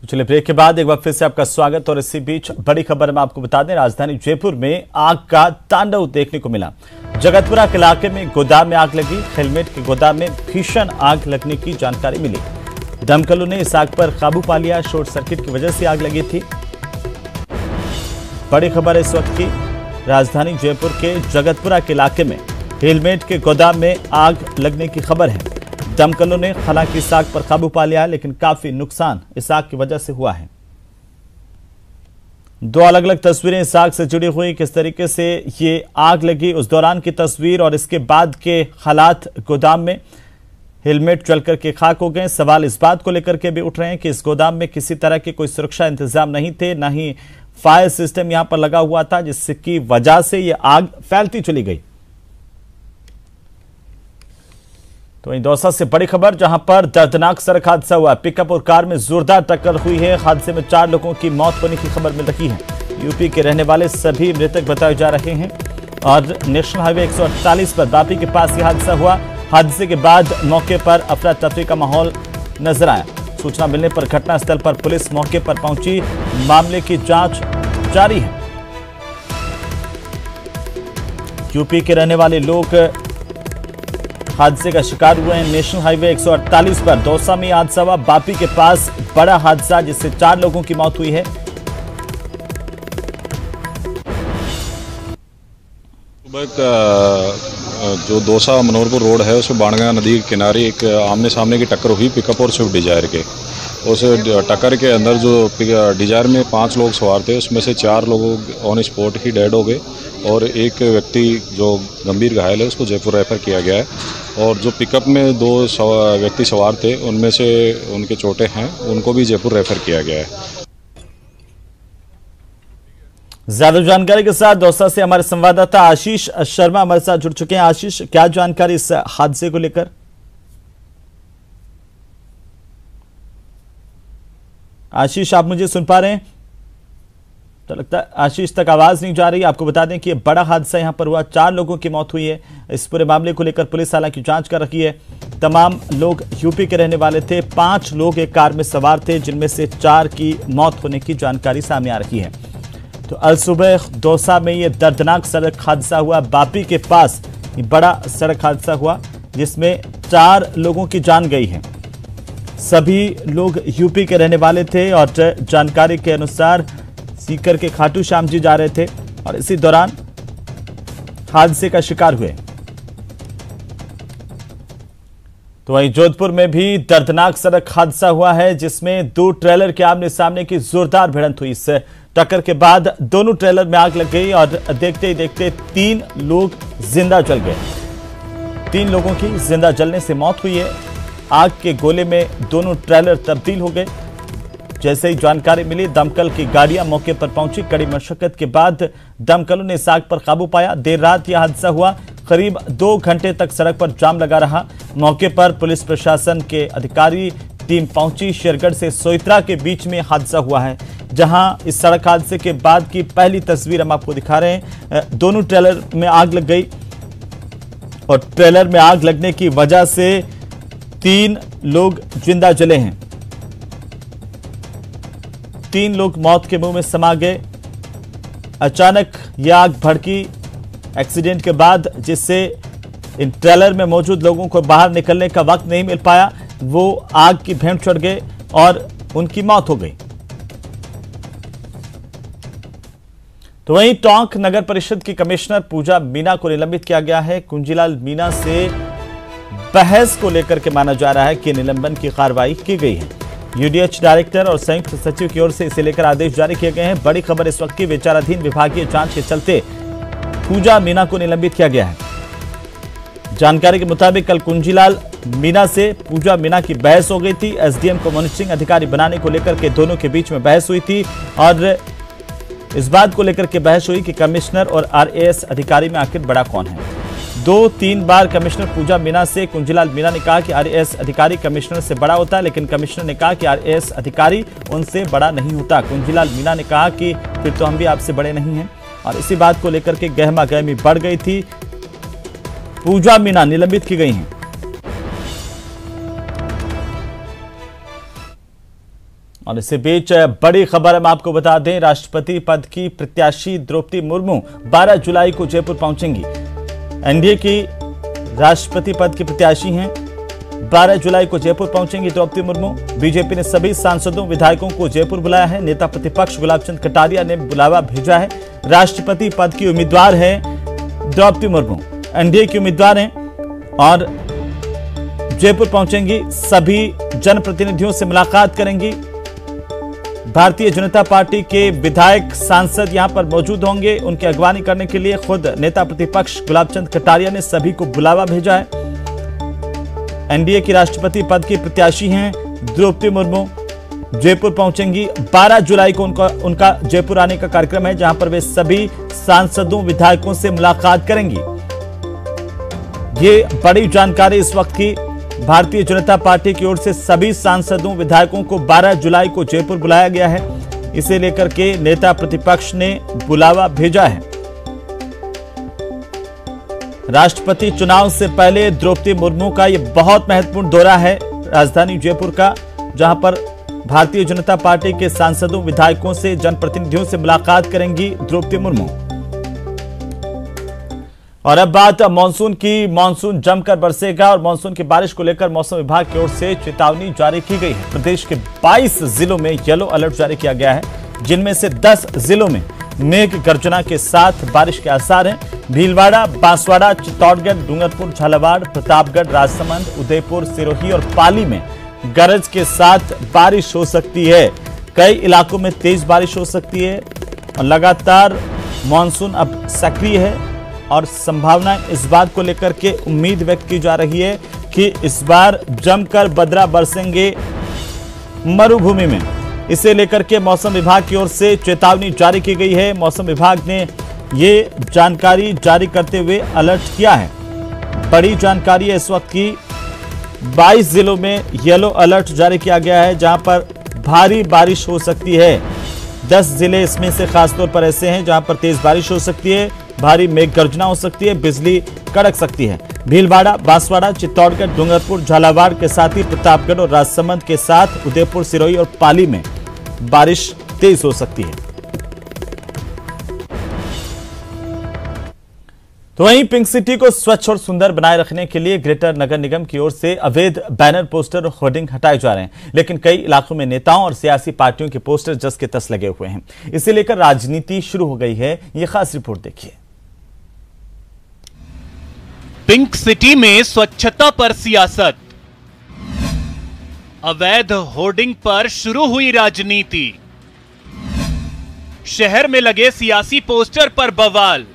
[SPEAKER 1] चलिए ब्रेक के बाद एक बार फिर से आपका स्वागत। और इसी बीच बड़ी खबर में आपको बता दें, राजधानी जयपुर में आग का तांडव देखने को मिला। जगतपुरा के इलाके में गोदाम में आग लगी। हेलमेट के गोदाम में भीषण आग लगने की जानकारी मिली। दमकलों ने इस आग पर काबू पा लिया। शॉर्ट सर्किट की वजह से आग लगी थी। बड़ी खबर इस वक्त की, राजधानी जयपुर के जगतपुरा के इलाके में हेलमेट के गोदाम में आग लगने की खबर है। दमकलों ने हालांकि इस आग पर काबू पा लिया है, लेकिन काफी नुकसान इस आग की वजह से हुआ है। 2 अलग अलग तस्वीरें इस आग से जुड़ी हुई, किस तरीके से ये आग लगी उस दौरान की तस्वीर और इसके बाद के हालात गोदाम में। हेलमेट जल करके खाक हो गए। सवाल इस बात को लेकर के भी उठ रहे हैं कि इस गोदाम में किसी तरह के कोई सुरक्षा इंतजाम नहीं थे, न ही फायर सिस्टम यहां पर लगा हुआ था, जिसकी वजह से यह आग फैलती चली गई। तो वहीं दौसा से बड़ी खबर, जहां पर दर्दनाक सड़क हादसा हुआ। पिकअप और कार में जोरदार टक्कर हुई है। हादसे में 4 लोगों की मौत होने की खबर मिल रही है। यूपी के रहने वाले सभी मृतक बताए जा रहे हैं। और नेशनल हाईवे 148 पर बापी के पास यह हादसा हुआ। हादसे के बाद मौके पर अफरा तफरी का माहौल नजर आया। सूचना मिलने पर घटनास्थल पर पुलिस मौके पर पहुंची। मामले की जांच जारी है। यूपी के रहने वाले लोग हादसे का शिकार हुए हैं। नेशनल हाईवे 148 पर दौसा में हादसा हुआ। बापी के पास बड़ा हादसा, जिससे 4 लोगों की मौत हुई है।
[SPEAKER 14] जो दौसा मनोहरपुर रोड है उसमें बाणगंगा नदी के किनारे एक आमने सामने की टक्कर हुई पिकअप और स्विफ्ट डिजायर के। उस टक्कर के अंदर जो डिजायर में 5 लोग सवार थे, उसमें से 4 लोग ऑन स्पॉट ही डेड हो गए और एक व्यक्ति जो गंभीर घायल है उसको जयपुर रेफर किया गया है। और जो पिकअप में 2 व्यक्ति सवार थे, उनमें से उनके चोटें हैं, उनको भी जयपुर रेफर किया गया है।
[SPEAKER 1] ज्यादा जानकारी के साथ दौसा से हमारे संवाददाता आशीष शर्मा हमारे साथ जुड़ चुके हैं। आशीष, क्या जानकारी इस हादसे को लेकर? आशीष, आप मुझे सुन पा रहे हैं? तो लगता है आशीष तक आवाज नहीं जा रही। आपको बता दें कि बड़ा हादसा यहां पर हुआ, 4 लोगों की मौत हुई है। इस पूरे मामले को लेकर पुलिस हालांकि जांच कर रही है। तमाम लोग यूपी के रहने वाले थे। 5 लोग एक कार में सवार थे, जिनमें से 4 की मौत होने की जानकारी सामने आ रही है। तो अल सुबह दौसा में यह दर्दनाक सड़क हादसा हुआ। बापी के पास बड़ा सड़क हादसा हुआ, जिसमें 4 लोगों की जान गई है। सभी लोग यूपी के रहने वाले थे और जानकारी के अनुसार सीकर के खाटू श्याम जी जा रहे थे और इसी दौरान हादसे का शिकार हुए। तो वहीं जोधपुर में भी दर्दनाक सड़क हादसा हुआ है, जिसमें 2 ट्रेलर के आमने सामने की जोरदार भिड़ंत हुई। इस टक्कर के बाद दोनों ट्रेलर में आग लग गई और देखते ही देखते 3 लोग जिंदा जल गए। 3 लोगों की जिंदा जलने से मौत हुई है। आग के गोले में दोनों ट्रेलर तब्दील हो गए। जैसे ही जानकारी मिली, दमकल की गाड़ियां मौके पर पहुंची। कड़ी मशक्कत के बाद दमकलों ने इस आग पर काबू पाया। देर रात यह हादसा हुआ। करीब 2 घंटे तक सड़क पर जाम लगा रहा। मौके पर पुलिस प्रशासन के अधिकारी टीम पहुंची। शेरगढ़ से सोइत्रा के बीच में हादसा हुआ है, जहां इस सड़क हादसे के बाद की पहली तस्वीर हम आपको दिखा रहे हैं। दोनों ट्रेलर में आग लग गई और ट्रेलर में आग लगने की वजह से 3 लोग जिंदा जले हैं। 3 लोग मौत के मुंह में समा गए। अचानक यह आग भड़की एक्सीडेंट के बाद, जिससे इन ट्रेलर में मौजूद लोगों को बाहर निकलने का वक्त नहीं मिल पाया। वो आग की भेंट चढ़ गए और उनकी मौत हो गई। तो वहीं टोंक नगर परिषद की कमिश्नर पूजा मीना को निलंबित किया गया है। कुंजीलाल मीना से बहस को लेकर के माना जा रहा है कि निलंबन की कार्रवाई की गई है। यूडीएच डायरेक्टर और संयुक्त सचिव की ओर से इसे लेकर आदेश जारी किए गए हैं। बड़ी खबर इस वक्त की विचाराधीन विभागीय जांच के चलते पूजा मीना को निलंबित किया गया है। जानकारी के मुताबिक कल कुंजीलाल मीना से पूजा मीना की बहस हो गई थी। एसडीएम को मॉनिटरिंग अधिकारी बनाने को लेकर के दोनों के बीच में बहस हुई थी और इस बात को लेकर के बहस हुई कि कमिश्नर और आरएएस अधिकारी में आखिर बड़ा कौन है। 2-3 बार कमिश्नर पूजा मीना से कुंजीलाल मीना ने कहा कि आरएएस अधिकारी कमिश्नर से बड़ा होता है, लेकिन कमिश्नर ने कहा कि आरएएस अधिकारी उनसे बड़ा नहीं होता। कुंजीलाल मीना ने कहा कि फिर तो हम भी आपसे बड़े नहीं हैं और इसी बात को लेकर के गहमा गहमी बढ़ गई थी। पूजा मीना निलंबित की गई हैं। और इसी बीच बड़ी खबर हम आपको बता दें, राष्ट्रपति पद की प्रत्याशी द्रौपदी मुर्मू 12 जुलाई को जयपुर पहुंचेंगी। एनडीए की राष्ट्रपति पद की प्रत्याशी हैं। 12 जुलाई को जयपुर पहुंचेंगी द्रौपदी मुर्मू। बीजेपी ने सभी सांसदों विधायकों को जयपुर बुलाया है। नेता प्रतिपक्ष गुलाब चंद कटारिया ने बुलावा भेजा है। राष्ट्रपति पद की उम्मीदवार है द्रौपदी मुर्मू, एनडीए की उम्मीदवार हैं और जयपुर पहुंचेंगी। सभी जनप्रतिनिधियों से मुलाकात करेंगी। भारतीय जनता पार्टी के विधायक सांसद यहां पर मौजूद होंगे। उनकी अगवानी करने के लिए खुद नेता प्रतिपक्ष गुलाब चंद कटारिया ने सभी को बुलावा भेजा है। एनडीए की राष्ट्रपति पद की प्रत्याशी हैं द्रौपदी मुर्मू। जयपुर पहुंचेंगी। 12 जुलाई को उनका जयपुर आने का कार्यक्रम है, जहां पर वे सभी सांसदों विधायकों से मुलाकात करेंगी। ये बड़ी जानकारी इस वक्त की। भारतीय जनता पार्टी की ओर से सभी सांसदों विधायकों को 12 जुलाई को जयपुर बुलाया गया है। इसे लेकर के नेता प्रतिपक्ष ने बुलावा भेजा है। राष्ट्रपति चुनाव से पहले द्रौपदी मुर्मू का यह बहुत महत्वपूर्ण दौरा है राजधानी जयपुर का, जहां पर भारतीय जनता पार्टी के सांसदों विधायकों से जनप्रतिनिधियों से मुलाकात करेंगी द्रौपदी मुर्मू। और अब बात मानसून की। मानसून जमकर बरसेगा और मानसून की बारिश को लेकर मौसम विभाग की ओर से चेतावनी जारी की गई है। प्रदेश के 22 जिलों में येलो अलर्ट जारी किया गया है, जिनमें से 10 जिलों में मेघ गर्जना के साथ बारिश के आसार हैं। भीलवाड़ा, बांसवाड़ा, चित्तौड़गढ़, डूंगरपुर, झालावाड़, प्रतापगढ़, राजसमंद, उदयपुर, सिरोही और पाली में गरज के साथ बारिश हो सकती है। कई इलाकों में तेज बारिश हो सकती है और लगातार मानसून अब सक्रिय है और संभावना इस बात को लेकर के उम्मीद व्यक्त की जा रही है कि इस बार जमकर बदरा बरसेंगे मरुभूमि में। इसे लेकर के मौसम विभाग की ओर से चेतावनी जारी की गई है। मौसम विभाग ने ये जानकारी जारी करते हुए अलर्ट किया है। बड़ी जानकारी है इस वक्त की। 22 जिलों में येलो अलर्ट जारी किया गया है, जहां पर भारी बारिश हो सकती है। 10 जिले इसमें से खासतौर पर ऐसे हैं जहां पर तेज बारिश हो सकती है, भारी मेघ गर्जना हो सकती है, बिजली कड़क सकती है। भीलवाड़ा, बांसवाड़ा, चित्तौड़गढ़, डूंगरपुर, झालावाड़ के साथ ही प्रतापगढ़ और राजसमंद के साथ उदयपुर, सिरोही और पाली में बारिश तेज हो सकती है। तो वहीं पिंक सिटी को स्वच्छ और सुंदर बनाए रखने के लिए ग्रेटर नगर निगम की ओर से अवैध बैनर, पोस्टर और होर्डिंग हटाए जा रहे हैं, लेकिन कई इलाकों में नेताओं और सियासी पार्टियों के पोस्टर जस के तस लगे हुए हैं। इसे लेकर राजनीति शुरू हो गई है। ये खास रिपोर्ट देखिए।
[SPEAKER 15] पिंक सिटी में स्वच्छता पर सियासत, अवैध होर्डिंग पर शुरू हुई राजनीति, शहर में लगे सियासी पोस्टर पर बवाल।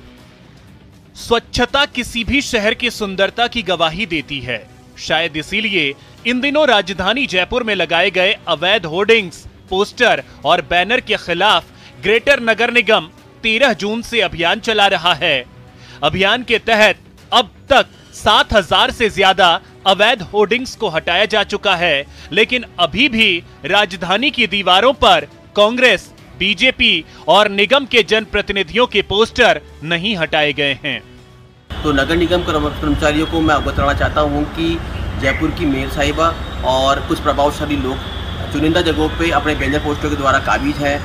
[SPEAKER 15] स्वच्छता किसी भी शहर की सुंदरता की गवाही देती है। शायद इसीलिए इन दिनों राजधानी जयपुर में लगाए गए अवैध होर्डिंग्स, पोस्टर और बैनर के खिलाफ ग्रेटर नगर निगम 13 जून से अभियान चला रहा है। अभियान के तहत अब तक 7000 से ज्यादा अवैध होर्डिंग्स को हटाया जा चुका है, लेकिन अभी भी राजधानी की दीवारों पर कांग्रेस, बीजेपी और निगम के जनप्रतिनिधियों के पोस्टर नहीं हटाए गए हैं।
[SPEAKER 16] तो नगर निगम कर्मचारियों को मैं अवगत कराना चाहता हूं कि जयपुर की मेयर साहिबा और कुछ प्रभावशाली लोग चुनिंदा जगहों पे अपने बैनर पोस्टर के द्वारा काबिज हैं।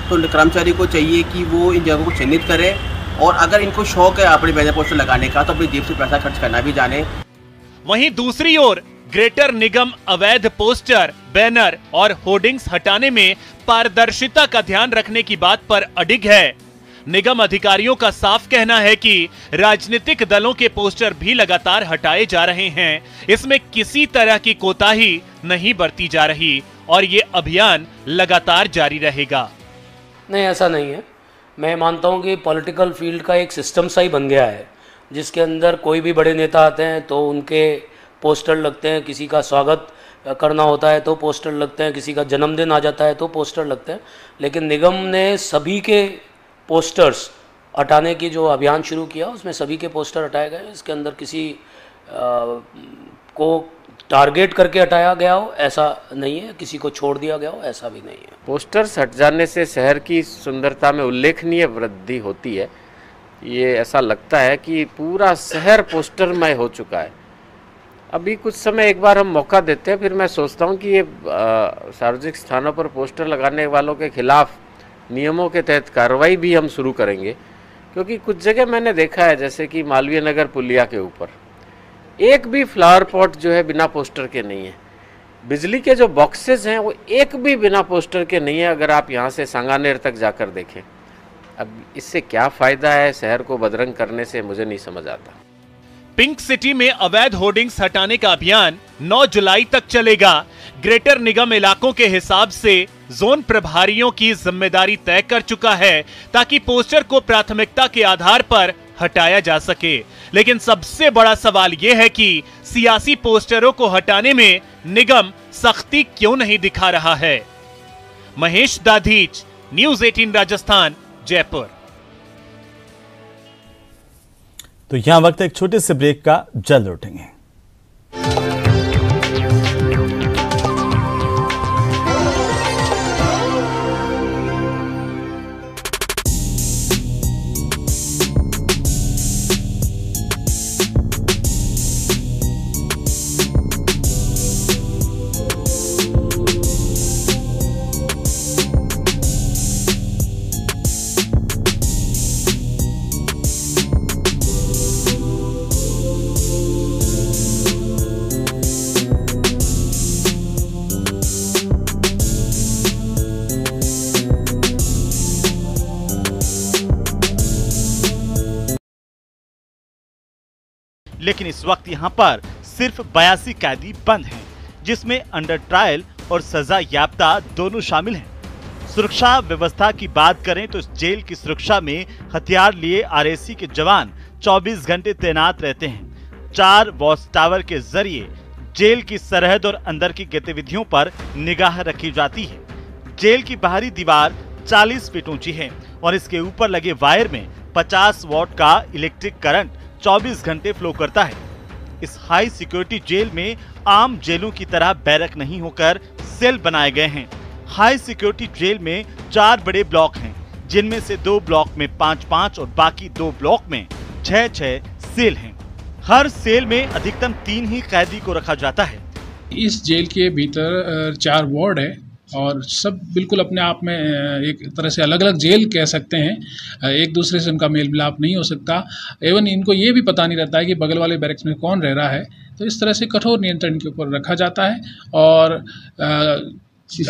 [SPEAKER 16] तो कर्मचारी को चाहिए कि वो इन जगहों को चिन्हित करें और अगर इनको शौक है अपने बैनर पोस्टर लगाने का तो अपनी जेब से पैसा खर्च करना भी जाने।
[SPEAKER 15] वहीं दूसरी ओर ग्रेटर निगम अवैध पोस्टर, बैनर और होर्डिंग्स हटाने में पारदर्शिता का ध्यान रखने की बात पर अडिग है। निगम अधिकारियों का साफ कहना है कि राजनीतिक दलों के पोस्टर भी लगातार हटाए जा रहे हैं। इसमें किसी तरह की कोताही नहीं बरती जा रही और ये अभियान लगातार जारी रहेगा।
[SPEAKER 17] नहीं, ऐसा नहीं है। मैं मानता हूं कि पॉलिटिकल फील्ड का एक सिस्टम सा ही बन गया है, जिसके अंदर कोई भी बड़े नेता आते हैं तो उनके पोस्टर लगते हैं, किसी का स्वागत करना होता है तो पोस्टर लगते हैं, किसी का जन्मदिन आ जाता है तो पोस्टर लगते हैं। लेकिन निगम ने सभी के पोस्टर्स हटाने की जो अभियान शुरू किया उसमें सभी के पोस्टर हटाए गए। इसके अंदर किसी को टारगेट करके हटाया गया हो ऐसा नहीं है, किसी को छोड़ दिया गया हो ऐसा भी नहीं है।
[SPEAKER 18] पोस्टर्स हट जाने से शहर की सुंदरता में उल्लेखनीय वृद्धि होती है। ये ऐसा लगता है कि पूरा शहर पोस्टरमय हो चुका है। अभी कुछ समय एक बार हम मौका देते हैं, फिर मैं सोचता हूँ कि ये सार्वजनिक स्थानों पर पोस्टर लगाने वालों के खिलाफ नियमों के तहत कार्रवाई भी हम शुरू करेंगे। क्योंकि कुछ जगह मैंने देखा है, जैसे कि मालवीय नगर पुलिया के ऊपर एक भी फ्लावर पॉट जो है बिना पोस्टर के नहीं है। बिजली के जो बॉक्सेस हैं वो एक भी बिना पोस्टर के नहीं है, अगर आप यहाँ से सांगानेर तक जाकर देखें। अब इससे क्या फ़ायदा है शहर को बदरंग करने से, मुझे नहीं समझ आता।
[SPEAKER 15] पिंक सिटी में अवैध होर्डिंग्स हटाने का अभियान 9 जुलाई तक चलेगा। ग्रेटर निगम इलाकों के हिसाब से जोन प्रभारियों की जिम्मेदारी तय कर चुका है ताकि पोस्टर को प्राथमिकता के आधार पर हटाया जा सके। लेकिन सबसे बड़ा सवाल यह है कि सियासी पोस्टरों को हटाने में निगम सख्ती क्यों नहीं दिखा रहा है। महेश दाधीच, न्यूज़ 18 राजस्थान, जयपुर।
[SPEAKER 1] तो यहां वक्त एक छोटे से ब्रेक का, जल्द लौटेंगे। लेकिन इस वक्त यहां पर सिर्फ 82 कैदी बंद हैं, जिसमें अंडर ट्रायल और सजा याफ्ता दोनों शामिल हैं। सुरक्षा व्यवस्था की बात करें तो इस जेल की सुरक्षा में हथियार लिए आरएसी के जवान 24 घंटे तैनात रहते हैं। 4 वॉच टावर के जरिए जेल की सरहद और अंदर की गतिविधियों पर निगाह रखी जाती है। जेल की बाहरी दीवार 40 फीट ऊंची है और इसके ऊपर लगे वायर में 50 वॉट का इलेक्ट्रिक करंट 24 घंटे फ्लो करता है। इस हाई सिक्योरिटी जेल में आम जेलों की तरह बैरक नहीं होकर सेल बनाए गए हैं। हाई सिक्योरिटी जेल में 4 बड़े ब्लॉक हैं, जिनमें से 2 ब्लॉक में 5-5 और बाकी 2 ब्लॉक में 6-6 सेल हैं। हर सेल में अधिकतम 3 ही कैदी को रखा जाता है।
[SPEAKER 19] इस जेल के भीतर 4 वार्ड है और सब बिल्कुल अपने आप में एक तरह से अलग अलग जेल कह सकते हैं। एक दूसरे से उनका मेल मिलाप नहीं हो सकता। एवं इनको ये भी पता नहीं रहता है कि बगल वाले बैरक्स में कौन रह रहा है। तो इस तरह से कठोर नियंत्रण के ऊपर रखा जाता है और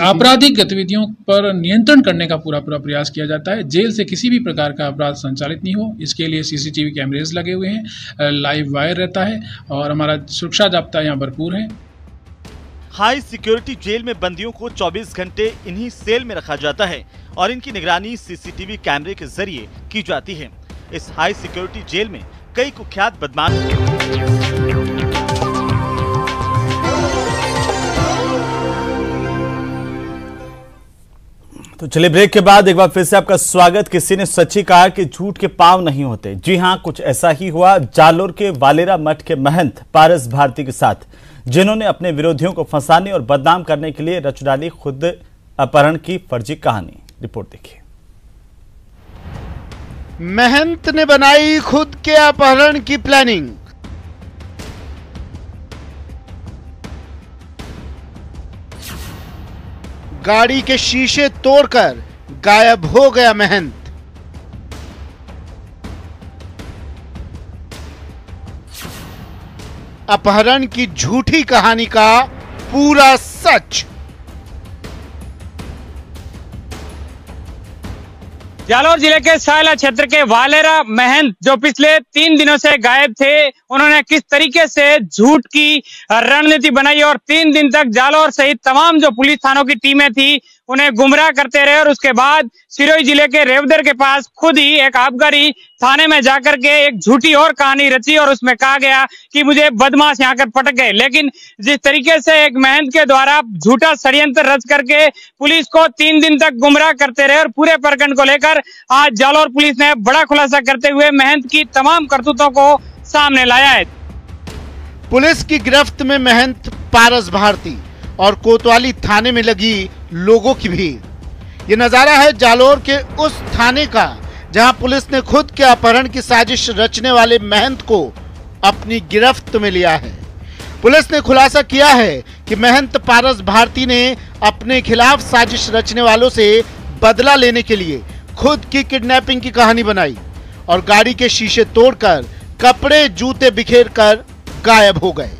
[SPEAKER 19] आपराधिक गतिविधियों पर नियंत्रण करने का पूरा प्रयास किया जाता है। जेल से किसी भी प्रकार का अपराध संचालित नहीं हो, इसके लिए सीसीटीवी कैमरेज लगे हुए हैं, लाइव वायर रहता है और हमारा सुरक्षा जाब्ता यहाँ भरपूर है।
[SPEAKER 1] हाई सिक्योरिटी जेल में बंदियों को 24 घंटे इन्हीं सेल में रखा जाता है और इनकी निगरानी सीसीटीवी कैमरे के जरिए की जाती है। इस हाई सिक्योरिटी जेल में कई कुख्यात बदमाश तो चलिए ब्रेक के बाद एक बार फिर से आपका स्वागत। किसी ने सच ही कहा कि झूठ के पांव नहीं होते। जी हां, कुछ ऐसा ही हुआ जालोर के वालेरा मठ के महंत पारस भारती के साथ, जिन्होंने अपने विरोधियों को फंसाने और बदनाम करने के लिए रच डाली खुद अपहरण की फर्जी कहानी। रिपोर्ट देखिए।
[SPEAKER 11] महंत ने बनाई खुद के अपहरण की प्लानिंग। गाड़ी के शीशे तोड़कर गायब हो गया महंत। अपहरण की झूठी कहानी का पूरा सच।
[SPEAKER 13] जालौर जिले के सायला क्षेत्र के वालेरा महंत जो पिछले 3 दिनों से गायब थे, उन्होंने किस तरीके से झूठ की रणनीति बनाई और 3 दिन तक जालौर सहित तमाम जो पुलिस थानों की टीमें थी उन्हें गुमराह करते रहे और उसके बाद सिरोही जिले के रेवदर के पास खुद ही एक आबकारी थाने में जाकर के एक झूठी और कहानी रची और उसमें कहा गया कि मुझे बदमाश यहाँ कर पटक गए। लेकिन जिस तरीके से एक महंत के द्वारा झूठा षड्यंत्र रच करके पुलिस को 3 दिन तक गुमराह करते रहे और पूरे प्रकरण को लेकर आज जालौर पुलिस ने बड़ा खुलासा करते हुए महंत की तमाम करतूतों को सामने लाया है।
[SPEAKER 11] पुलिस की गिरफ्त में महंत पारस भारती और कोतवाली थाने में लगी लोगों की भीड़। ये नजारा है जालौर के उस थाने का जहां पुलिस ने खुद के अपहरण की साजिश रचने वाले महंत को अपनी गिरफ्त में लिया है। पुलिस ने खुलासा किया है कि महंत पारस भारती ने अपने खिलाफ साजिश रचने वालों से बदला लेने के लिए खुद की किडनैपिंग की कहानी बनाई और गाड़ी के शीशे तोड़कर कपड़े जूते बिखेर कर गायब हो गए।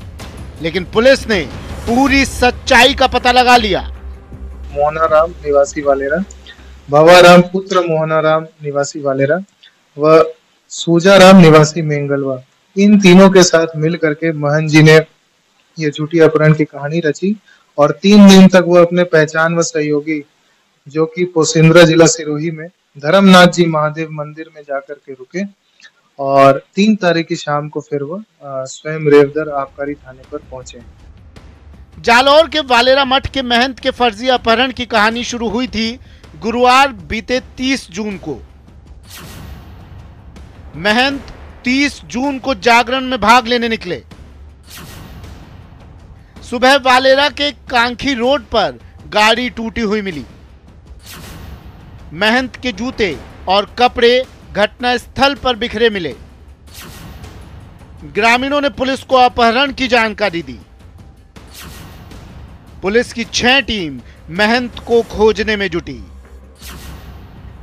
[SPEAKER 11] लेकिन पुलिस ने पूरी सच्चाई का पता लगा लिया।
[SPEAKER 12] मोहनाराम निवासी वालेरा, भवाराम पुत्र मोहनाराम निवासी वालेरा व सूजाराम निवासी मेंगलवा, इन तीनों के साथ मिल करके महंत जी ने ये झूठी अपहरण की कहानी रची और 3 दिन तक वो अपने पहचान व सहयोगी जो कि पोसिंद्रा जिला सिरोही में धर्मनाथ जी महादेव मंदिर में जाकर के रुके और 3 तारीख की शाम को फिर वो स्वयं रेवदर आबकारी थाने पर पहुंचे।
[SPEAKER 11] जालौर के वालेरा मठ के महंत के फर्जी अपहरण की कहानी शुरू हुई थी गुरुवार बीते 30 जून को। महंत 30 जून को जागरण में भाग लेने निकले। सुबह वालेरा के कांखी रोड पर गाड़ी टूटी हुई मिली। महंत के जूते और कपड़े घटना स्थल पर बिखरे मिले। ग्रामीणों ने पुलिस को अपहरण की जानकारी दी। पुलिस की 6 टीम महंत को खोजने में जुटी।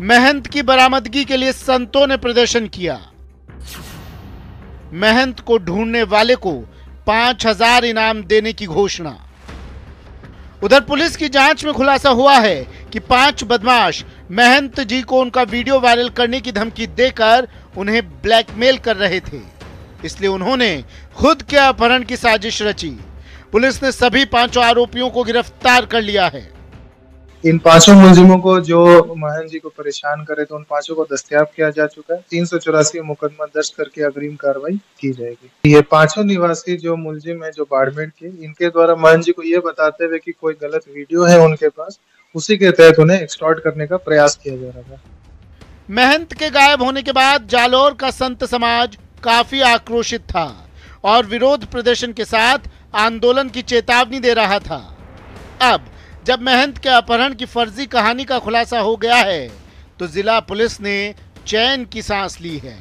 [SPEAKER 11] महंत की बरामदगी के लिए संतों ने प्रदर्शन किया। महंत को ढूंढने वाले को 5000 इनाम देने की घोषणा। उधर पुलिस की जांच में खुलासा हुआ है कि 5 बदमाश महंत जी को उनका वीडियो वायरल करने की धमकी देकर उन्हें ब्लैकमेल कर रहे थे, इसलिए उन्होंने खुद के अपहरण की साजिश रची। पुलिस ने सभी 5 आरोपियों को गिरफ्तार कर लिया है।
[SPEAKER 12] इन 5 मुलजिमों को जो महंत जी को परेशान करे तो उन 5 को दस्तयाब किया जा चुका है। 384 मुकदमा दर्ज करके अग्रिम कार्रवाई की जाएगी। ये 5 निवासी जो मुलजिम है जो बाड़मेर के, इनके द्वारा महंत जी को ये बताते हुए कि कोई गलत वीडियो है उनके पास, उसी के तहत उन्हें एक्सटॉर्ट करने का प्रयास किया जा रहा था।
[SPEAKER 11] महंत के गायब होने के बाद जालौर का संत समाज काफी आक्रोशित था और विरोध प्रदर्शन के साथ आंदोलन की चेतावनी दे रहा था। अब जब महंत के अपहरण की फर्जी कहानी का खुलासा हो गया है तो जिला पुलिस ने चैन की सांस ली है।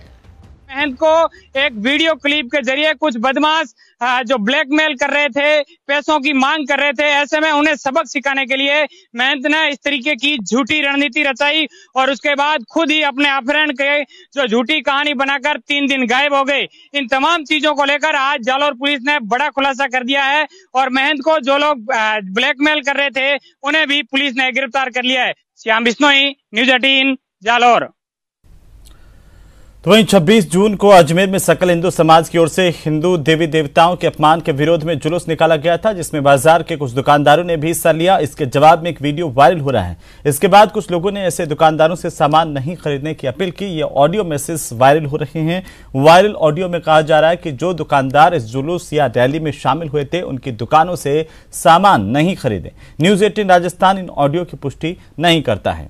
[SPEAKER 13] महंत को एक वीडियो क्लिप के जरिए कुछ बदमाश जो ब्लैकमेल कर रहे थे, पैसों की मांग कर रहे थे, ऐसे में उन्हें सबक सिखाने के लिए महंत ने इस तरीके की झूठी रणनीति रचाई और उसके बाद खुद ही अपने अपहरण के जो झूठी कहानी बनाकर 3 दिन गायब हो गए। इन तमाम चीजों को लेकर आज जालौर पुलिस ने बड़ा खुलासा कर दिया है और महंत को जो लोग ब्लैकमेल कर रहे थे उन्हें भी पुलिस ने गिरफ्तार कर लिया है। श्याम बिश्नोई, न्यूज 18 जालौर।
[SPEAKER 1] तो वहीं 26 जून को अजमेर में सकल हिंदू समाज की ओर से हिंदू देवी देवताओं के अपमान के विरोध में जुलूस निकाला गया था, जिसमें बाजार के कुछ दुकानदारों ने भी हिस्सा लिया। इसके जवाब में एक वीडियो वायरल हो रहा है। इसके बाद कुछ लोगों ने ऐसे दुकानदारों से सामान नहीं खरीदने की अपील की। ये ऑडियो मैसेज वायरल हो रहे हैं। वायरल ऑडियो में कहा जा रहा है कि जो दुकानदार इस जुलूस या रैली में शामिल हुए थे उनकी दुकानों से सामान नहीं खरीदे। न्यूज 18 राजस्थान इन ऑडियो की पुष्टि नहीं करता है।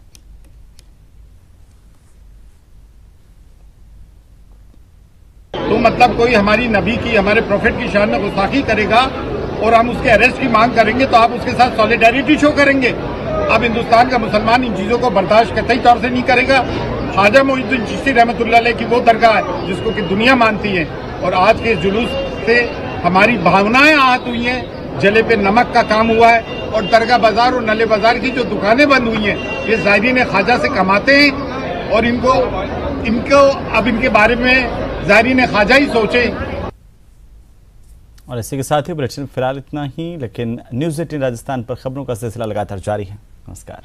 [SPEAKER 20] तो मतलब कोई हमारी नबी की, हमारे प्रोफेट की शान में गुस्ताखी करेगा और हम उसके अरेस्ट की मांग करेंगे तो आप उसके साथ सॉलिडेरिटी शो करेंगे। अब हिंदुस्तान का मुसलमान इन चीजों को बर्दाश्त कतई तौर से नहीं करेगा। ख्वाजा मोइनुद्दीन चिश्ती रहमतुल्लाह अलैह की वो दरगाह है जिसको कि दुनिया मानती है और आज के जुलूस से हमारी भावनाएं आहत हुई हैं, जले पे नमक का काम हुआ है और दरगाह बाजार और नले बाजार की जो दुकानें बंद हुई हैं, ये ज़ायरीन ख्वाजा से कमाते हैं और इनको अब इनके बारे में ज़ायरीन ख्वाजा ही सोचे।
[SPEAKER 1] और इसी के साथ ही बुलेटिन फिलहाल इतना ही, लेकिन न्यूज 18 राजस्थान पर खबरों का सिलसिला लगातार जारी है। नमस्कार।